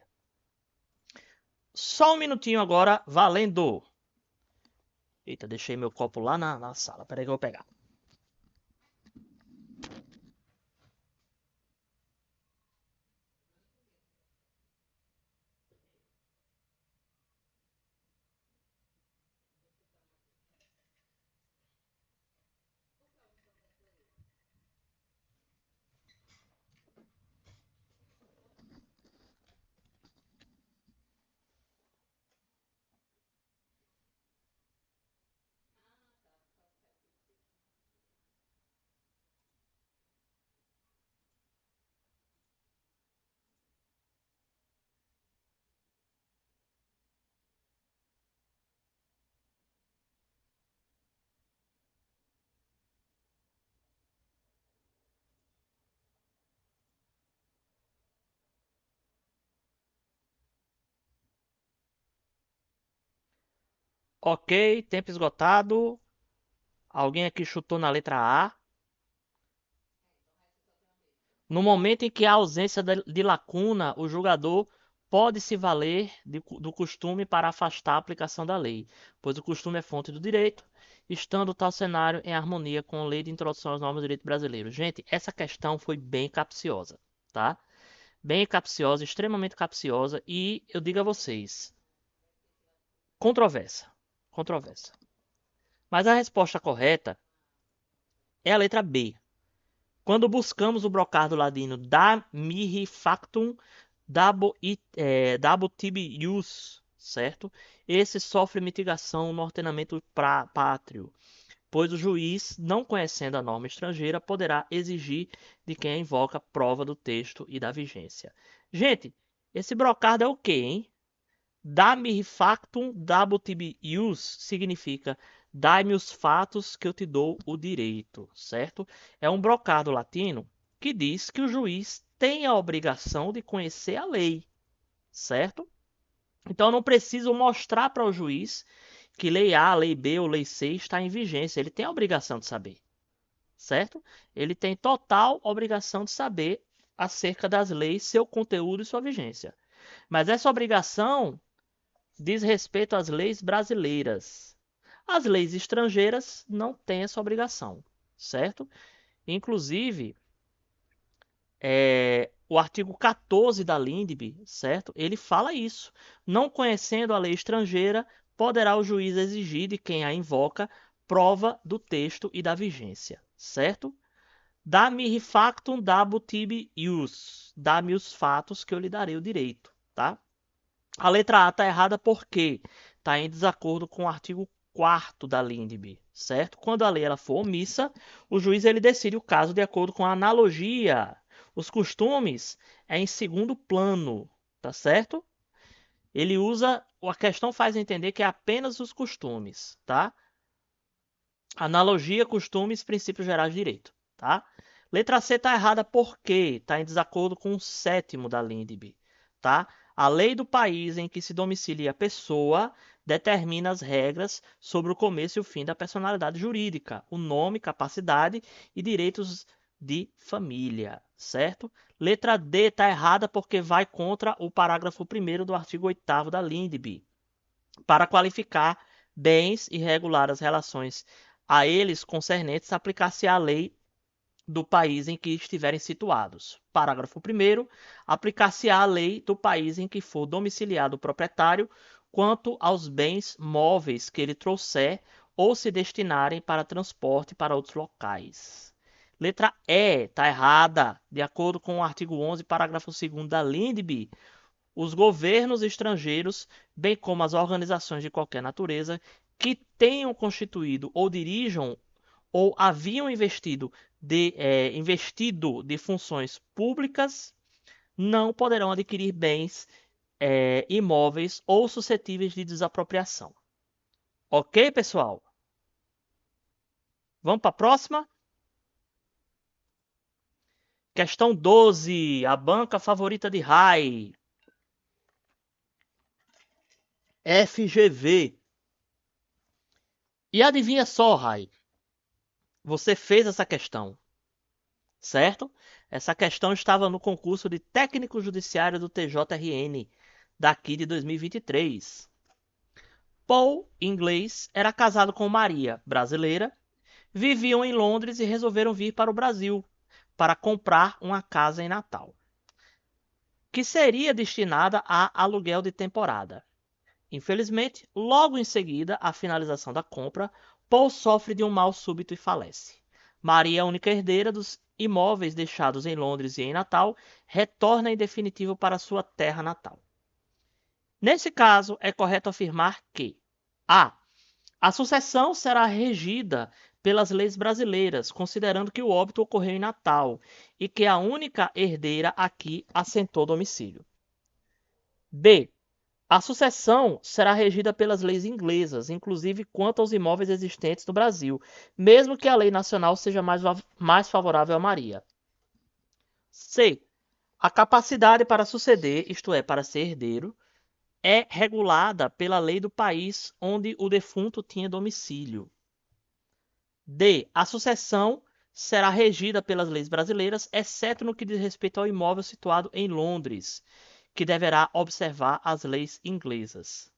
Só um minutinho agora, valendo! Eita, deixei meu copo lá na sala. Peraí que eu vou pegar. Ok, tempo esgotado. Alguém aqui chutou na letra A. No momento em que há ausência de lacuna, o julgador pode se valer do costume para afastar a aplicação da lei, pois o costume é fonte do direito, estando tal cenário em harmonia com a lei de introdução às normas do direito brasileiro. Gente, essa questão foi bem capciosa, tá? Bem capciosa, extremamente capciosa, e eu digo a vocês, controversa, controversa. Mas a resposta correta é a letra B. Quando buscamos o brocardo ladino da mihi factum dabo tibi ius, certo? Esse sofre mitigação no ordenamento pátrio, pois o juiz, não conhecendo a norma estrangeira, poderá exigir de quem a invoca prova do texto e da vigência. Gente, esse brocardo é o quê, hein? Da mihi factum dabo tibi ius significa dai-me os fatos que eu te dou o direito, certo? É um brocado latino que diz que o juiz tem a obrigação de conhecer a lei, certo? Então eu não preciso mostrar para o juiz que lei A, lei B ou lei C está em vigência. Ele tem a obrigação de saber, certo? Ele tem total obrigação de saber acerca das leis, seu conteúdo e sua vigência. Mas essa obrigação diz respeito às leis brasileiras. As leis estrangeiras não têm essa obrigação, certo? Inclusive, o artigo 14 da LINDB, certo? Ele fala isso. Não conhecendo a lei estrangeira, poderá o juiz exigir de quem a invoca prova do texto e da vigência, certo? Dá-me factum dabo tibi ius. Dá-me os fatos que eu lhe darei o direito, tá? A letra A está errada porque está em desacordo com o artigo 4º da LINDB, certo? Quando a lei ela for omissa, o juiz ele decide o caso de acordo com a analogia. Os costumes é em segundo plano, tá certo? Ele usa, a questão faz entender que é apenas os costumes, tá? Analogia, costumes, princípios gerais de direito, tá? Letra C está errada porque está em desacordo com o 7º da LINDB, tá? A lei do país em que se domicilia a pessoa determina as regras sobre o começo e o fim da personalidade jurídica, o nome, capacidade e direitos de família, certo? Letra D está errada porque vai contra o parágrafo 1º do artigo 8º da LINDB, para qualificar bens e regular as relações a eles concernentes, aplicar-se a lei do país em que estiverem situados. Parágrafo 1º. Aplicar-se a lei do país em que for domiciliado o proprietário quanto aos bens móveis que ele trouxer ou se destinarem para transporte para outros locais. Letra E está errada. De acordo com o artigo 11, parágrafo 2º da LINDB, os governos estrangeiros, bem como as organizações de qualquer natureza, que tenham constituído ou dirijam ou haviam investido de funções públicas não poderão adquirir bens imóveis ou suscetíveis de desapropriação. Ok, pessoal? Vamos para a próxima? Questão 12. A banca favorita de Rai. FGV. E adivinha só, Rai. Você fez essa questão, certo? Essa questão estava no concurso de técnico judiciário do TJRN, daqui de 2023. Paul, inglês, era casado com Maria, brasileira. Viviam em Londres e resolveram vir para o Brasil para comprar uma casa em Natal, que seria destinada a aluguel de temporada. Infelizmente, logo em seguida à finalização da compra, Paul sofre de um mal súbito e falece. Maria, a única herdeira dos imóveis deixados em Londres e em Natal, retorna em definitivo para sua terra natal. Nesse caso, é correto afirmar que a sucessão será regida pelas leis brasileiras, considerando que o óbito ocorreu em Natal e que a única herdeira aqui assentou domicílio. B. A sucessão será regida pelas leis inglesas, inclusive quanto aos imóveis existentes no Brasil, mesmo que a lei nacional seja mais favorável a Maria. C. A capacidade para suceder, isto é, para ser herdeiro, é regulada pela lei do país onde o defunto tinha domicílio. D. A sucessão será regida pelas leis brasileiras, exceto no que diz respeito ao imóvel situado em Londres, que deverá observar as leis inglesas.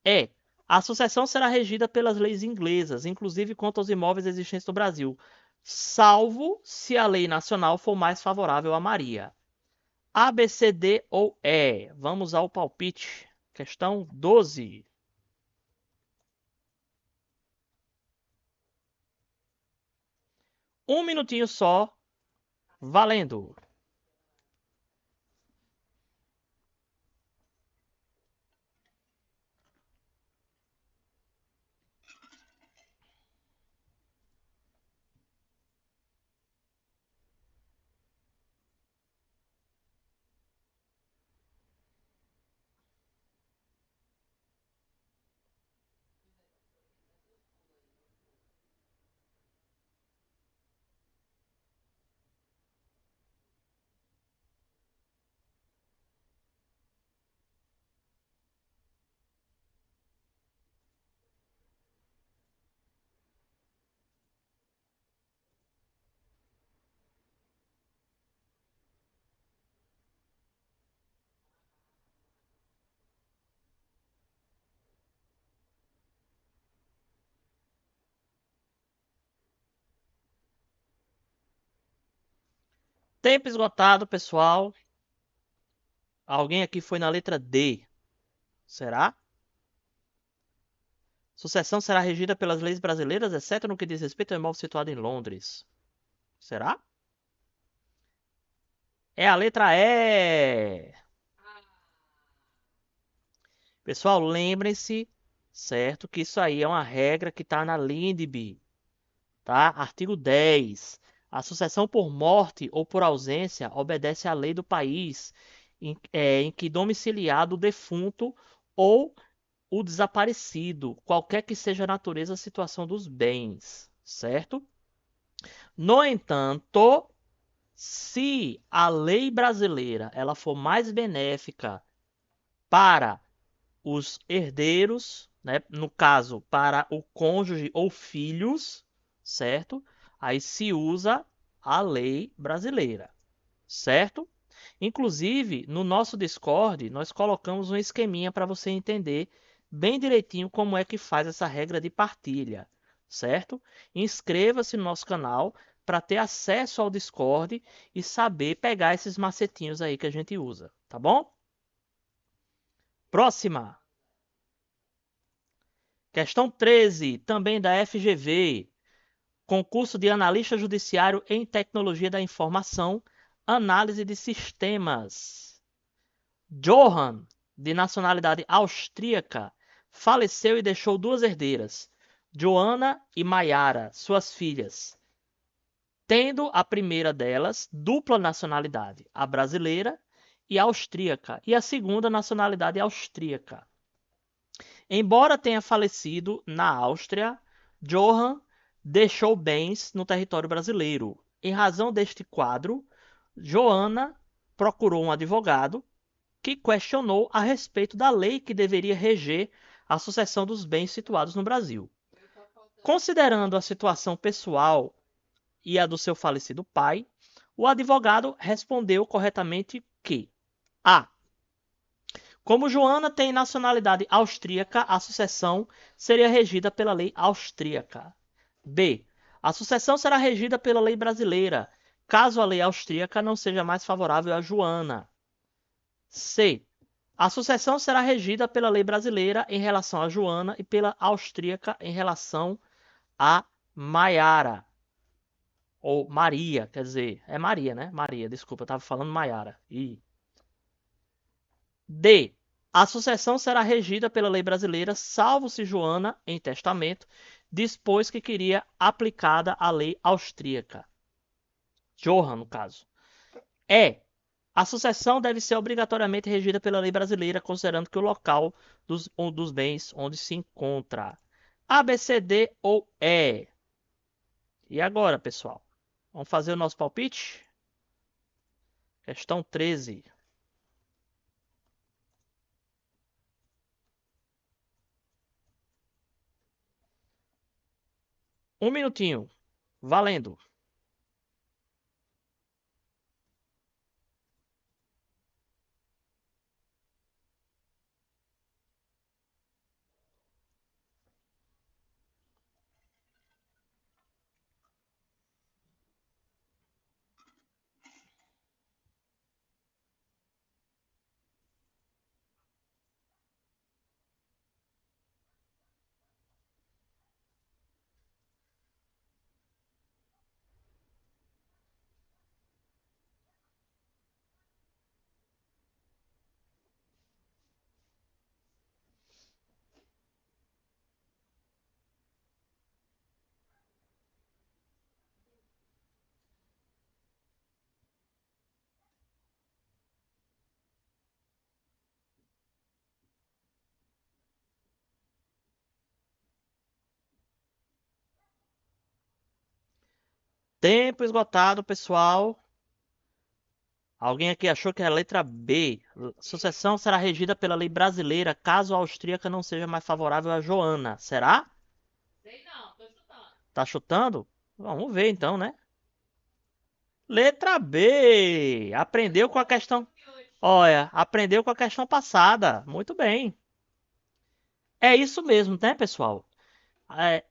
E. A sucessão será regida pelas leis inglesas, inclusive quanto aos imóveis existentes no Brasil, salvo se a lei nacional for mais favorável a Maria. A, B, C, D ou E? Vamos ao palpite. Questão 12. Um minutinho só, valendo. Tempo esgotado, pessoal. Alguém aqui foi na letra D. Será? Sucessão será regida pelas leis brasileiras, exceto no que diz respeito ao imóvel situado em Londres. Será? É a letra E. Pessoal, lembrem-se, certo, que isso aí é uma regra que está na LINDB, tá? Artigo 10. A sucessão por morte ou por ausência obedece à lei do país em que domiciliado o defunto ou o desaparecido, qualquer que seja a natureza a situação dos bens, certo? No entanto, se a lei brasileira ela for mais benéfica para os herdeiros, né, no caso, para o cônjuge ou filhos, certo? Aí se usa a lei brasileira, certo? Inclusive, no nosso Discord, nós colocamos um esqueminha para você entender bem direitinho como é que faz essa regra de partilha, certo? Inscreva-se no nosso canal para ter acesso ao Discord e saber pegar esses macetinhos aí que a gente usa, tá bom? Próxima. Questão 13, também da FGV. Concurso de analista judiciário em tecnologia da informação, análise de sistemas. Johann, de nacionalidade austríaca, faleceu e deixou duas herdeiras, Joana e Maiara, suas filhas, tendo a primeira delas dupla nacionalidade, a brasileira, e austríaca, e a segunda nacionalidade austríaca. Embora tenha falecido na Áustria, Johann deixou bens no território brasileiro. Em razão deste quadro, Joana procurou um advogado que questionou a respeito da lei que deveria reger a sucessão dos bens situados no Brasil. Considerando a situação pessoal e a do seu falecido pai, o advogado respondeu corretamente que a. Como Joana tem nacionalidade austríaca, a sucessão seria regida pela lei austríaca. B. A sucessão será regida pela lei brasileira, caso a lei austríaca não seja mais favorável a Joana. C. A sucessão será regida pela lei brasileira em relação a Joana e pela austríaca em relação a Maiara. Ou Maria, quer dizer, é Maria, né? Maria, desculpa, eu estava falando Maiara. D. A sucessão será regida pela lei brasileira, salvo se Joana, em testamento, dispôs que queria aplicada a lei austríaca. Johann, no caso. E. A sucessão deve ser obrigatoriamente regida pela lei brasileira, considerando que o local dos bens onde se encontra. A, B, C, D ou E. E agora, pessoal? Vamos fazer o nosso palpite? Questão 13. Um minutinho. Valendo. Tempo esgotado, pessoal. Alguém aqui achou que é a letra B. Sucessão será regida pela lei brasileira, caso a austríaca não seja mais favorável a Joana. Será? Sei não, tô chutando. Tá chutando? Vamos ver então, né? Letra B. Aprendeu com a questão. Olha, aprendeu com a questão passada. Muito bem. É isso mesmo, né, pessoal? É,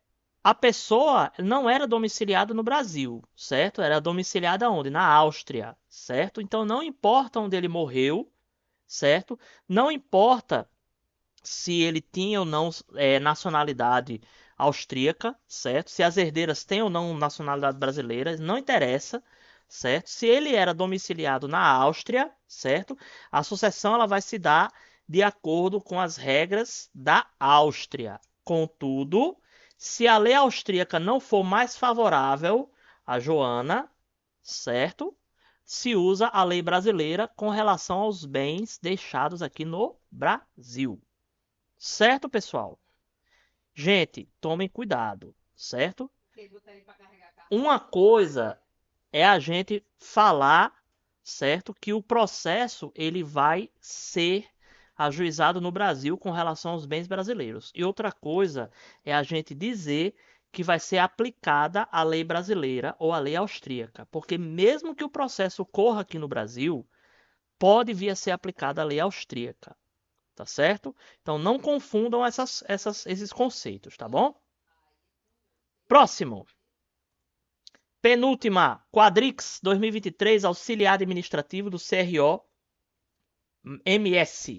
a pessoa não era domiciliada no Brasil, certo? Era domiciliada onde? Na Áustria, certo? Então não importa onde ele morreu, certo? Não importa se ele tinha ou não nacionalidade austríaca, certo? Se as herdeiras têm ou não nacionalidade brasileira, não interessa, certo? Se ele era domiciliado na Áustria, certo? A sucessão ela vai se dar de acordo com as regras da Áustria. Contudo, se a lei austríaca não for mais favorável a Joana, certo? Se usa a lei brasileira com relação aos bens deixados aqui no Brasil. Certo, pessoal? Gente, tomem cuidado, certo? Vocês botaram ele pra carregar carro. Uma coisa é a gente falar, certo, que o processo ele vai ser ajuizado no Brasil com relação aos bens brasileiros. E outra coisa é a gente dizer que vai ser aplicada a lei brasileira ou a lei austríaca, porque mesmo que o processo corra aqui no Brasil, pode vir a ser aplicada a lei austríaca. Tá certo? Então não confundam esses conceitos, tá bom? Próximo. Penúltima, Quadrix 2023, auxiliar administrativo do CRO MS.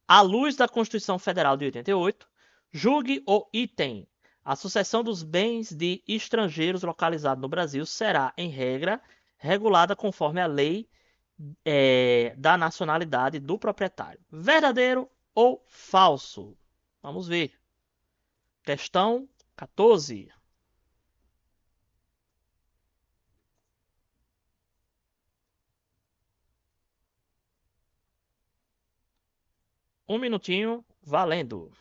À luz da Constituição Federal de 88, julgue o item. A sucessão dos bens de estrangeiros localizados no Brasil será, em regra, regulada conforme a lei da nacionalidade do proprietário. Verdadeiro ou falso? Vamos ver. Questão 14. Um minutinho, valendo.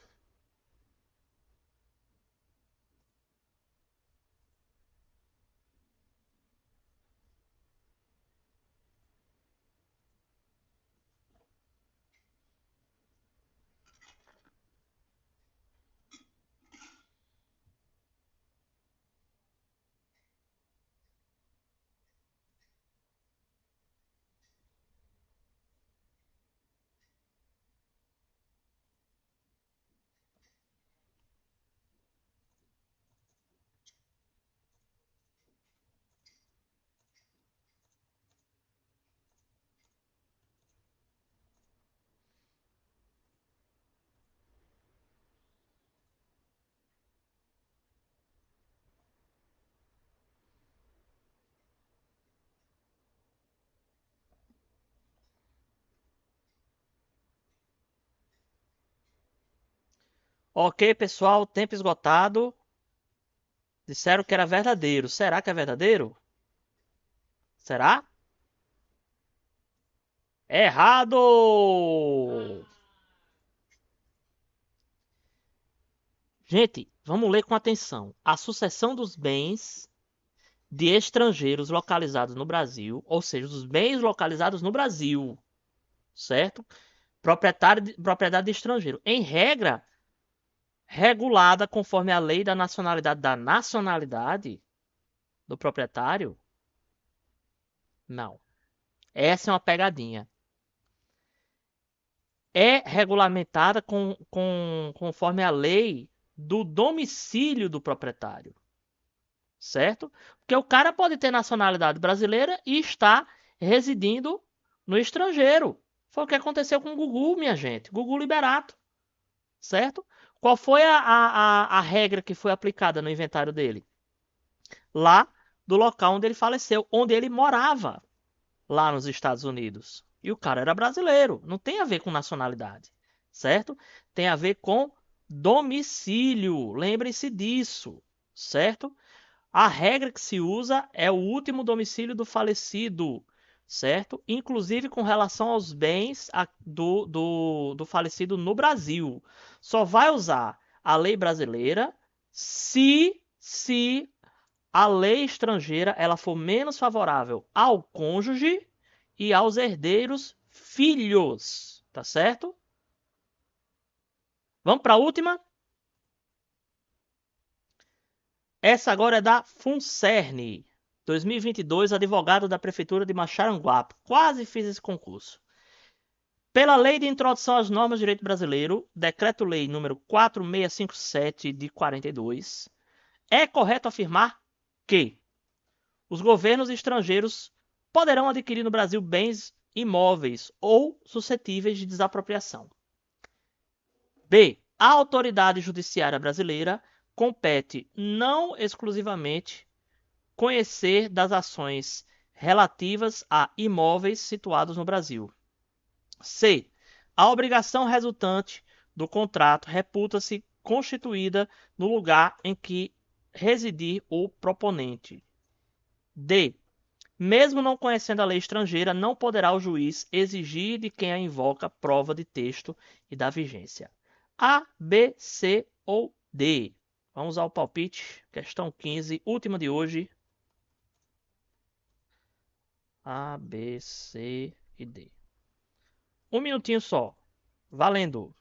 Ok, pessoal, tempo esgotado. Disseram que era verdadeiro. Será que é verdadeiro? Será? Errado! Gente, vamos ler com atenção. A sucessão dos bens de estrangeiros localizados no Brasil, ou seja, dos bens localizados no Brasil, certo? Propriedade de estrangeiro. Em regra, regulada conforme a lei da nacionalidade do proprietário? Não. Essa é uma pegadinha. É regulamentada conforme a lei do domicílio do proprietário, certo? Porque o cara pode ter nacionalidade brasileira e estar residindo no estrangeiro. Foi o que aconteceu com o Gugu, minha gente. Gugu Liberato, certo? Qual foi a regra que foi aplicada no inventário dele? Lá do local onde ele faleceu, onde ele morava, lá nos Estados Unidos. E o cara era brasileiro. Não tem a ver com nacionalidade, certo? Tem a ver com domicílio. Lembrem-se disso, certo? A regra que se usa é o último domicílio do falecido, certo? Inclusive com relação aos bens do falecido no Brasil. Só vai usar a lei brasileira se a lei estrangeira ela for menos favorável ao cônjuge e aos herdeiros filhos, tá certo? Vamos para a última? Essa agora é da FUNCERN, 2022, advogado da Prefeitura de Macharanguape. Quase fiz esse concurso. Pela Lei de Introdução às Normas de Direito Brasileiro, Decreto-Lei número 4657 de 42, é correto afirmar que os governos estrangeiros poderão adquirir no Brasil bens imóveis ou suscetíveis de desapropriação. B. A autoridade judiciária brasileira compete não exclusivamente conhecer das ações relativas a imóveis situados no Brasil. C. A obrigação resultante do contrato reputa-se constituída no lugar em que residir o proponente. D. Mesmo não conhecendo a lei estrangeira, não poderá o juiz exigir de quem a invoca prova de texto e da vigência. A, B, C ou D? Vamos ao palpite. Questão 15, última de hoje. A, B, C e D. Um minutinho só. Valendo.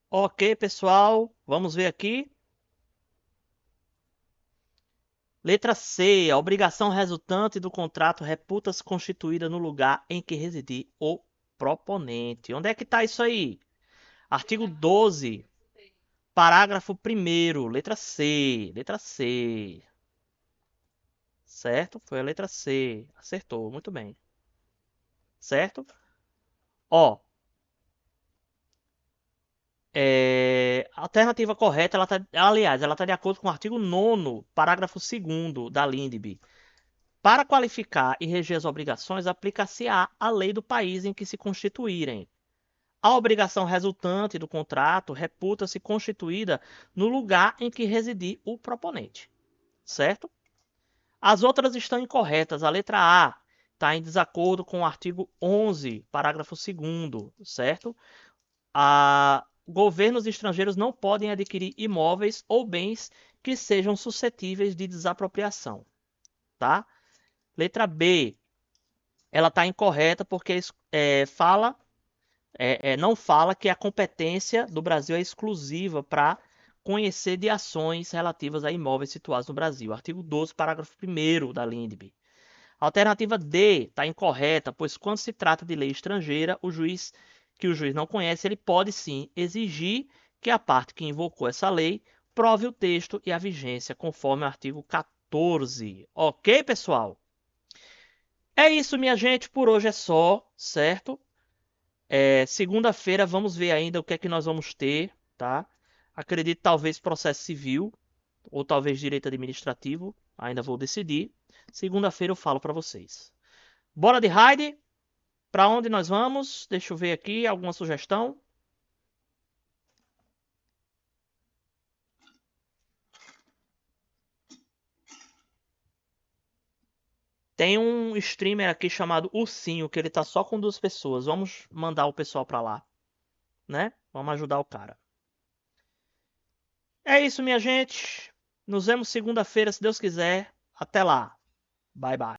Ok, pessoal, vamos ver aqui. Letra C. A obrigação resultante do contrato reputa-se constituída no lugar em que residir o proponente. Onde é que está isso aí? Artigo Letra A, 12, chutei. parágrafo 1º, letra C. Letra C. Certo? Foi a letra C. Acertou, muito bem. Certo? Ó, a alternativa correta, ela tá de acordo com o artigo 9º, parágrafo 2º da LINDB. Para qualificar e reger as obrigações, aplica-se-á a lei do país em que se constituírem. A obrigação resultante do contrato reputa-se constituída no lugar em que residir o proponente. Certo? As outras estão incorretas. A letra A está em desacordo com o artigo 11, parágrafo 2º, certo? Governos estrangeiros não podem adquirir imóveis ou bens que sejam suscetíveis de desapropriação, tá? Letra B, ela está incorreta porque não fala que a competência do Brasil é exclusiva para conhecer de ações relativas a imóveis situados no Brasil. Artigo 12, parágrafo 1º da LINDB. A alternativa D está incorreta, pois quando se trata de lei estrangeira, o juiz não conhece, ele pode sim exigir que a parte que invocou essa lei prove o texto e a vigência, conforme o artigo 14. Ok, pessoal? É isso, minha gente. Por hoje é só, certo? Segunda-feira vamos ver ainda o que é que nós vamos ter, tá? Acredito talvez processo civil ou talvez direito administrativo. Ainda vou decidir. Segunda-feira eu falo para vocês. Bora de raid? Para onde nós vamos? Deixa eu ver aqui alguma sugestão. Tem um streamer aqui chamado Ursinho, que ele tá só com 2 pessoas. Vamos mandar o pessoal para lá, né? Vamos ajudar o cara. É isso, minha gente. Nos vemos segunda-feira, se Deus quiser. Até lá. Bye, bye.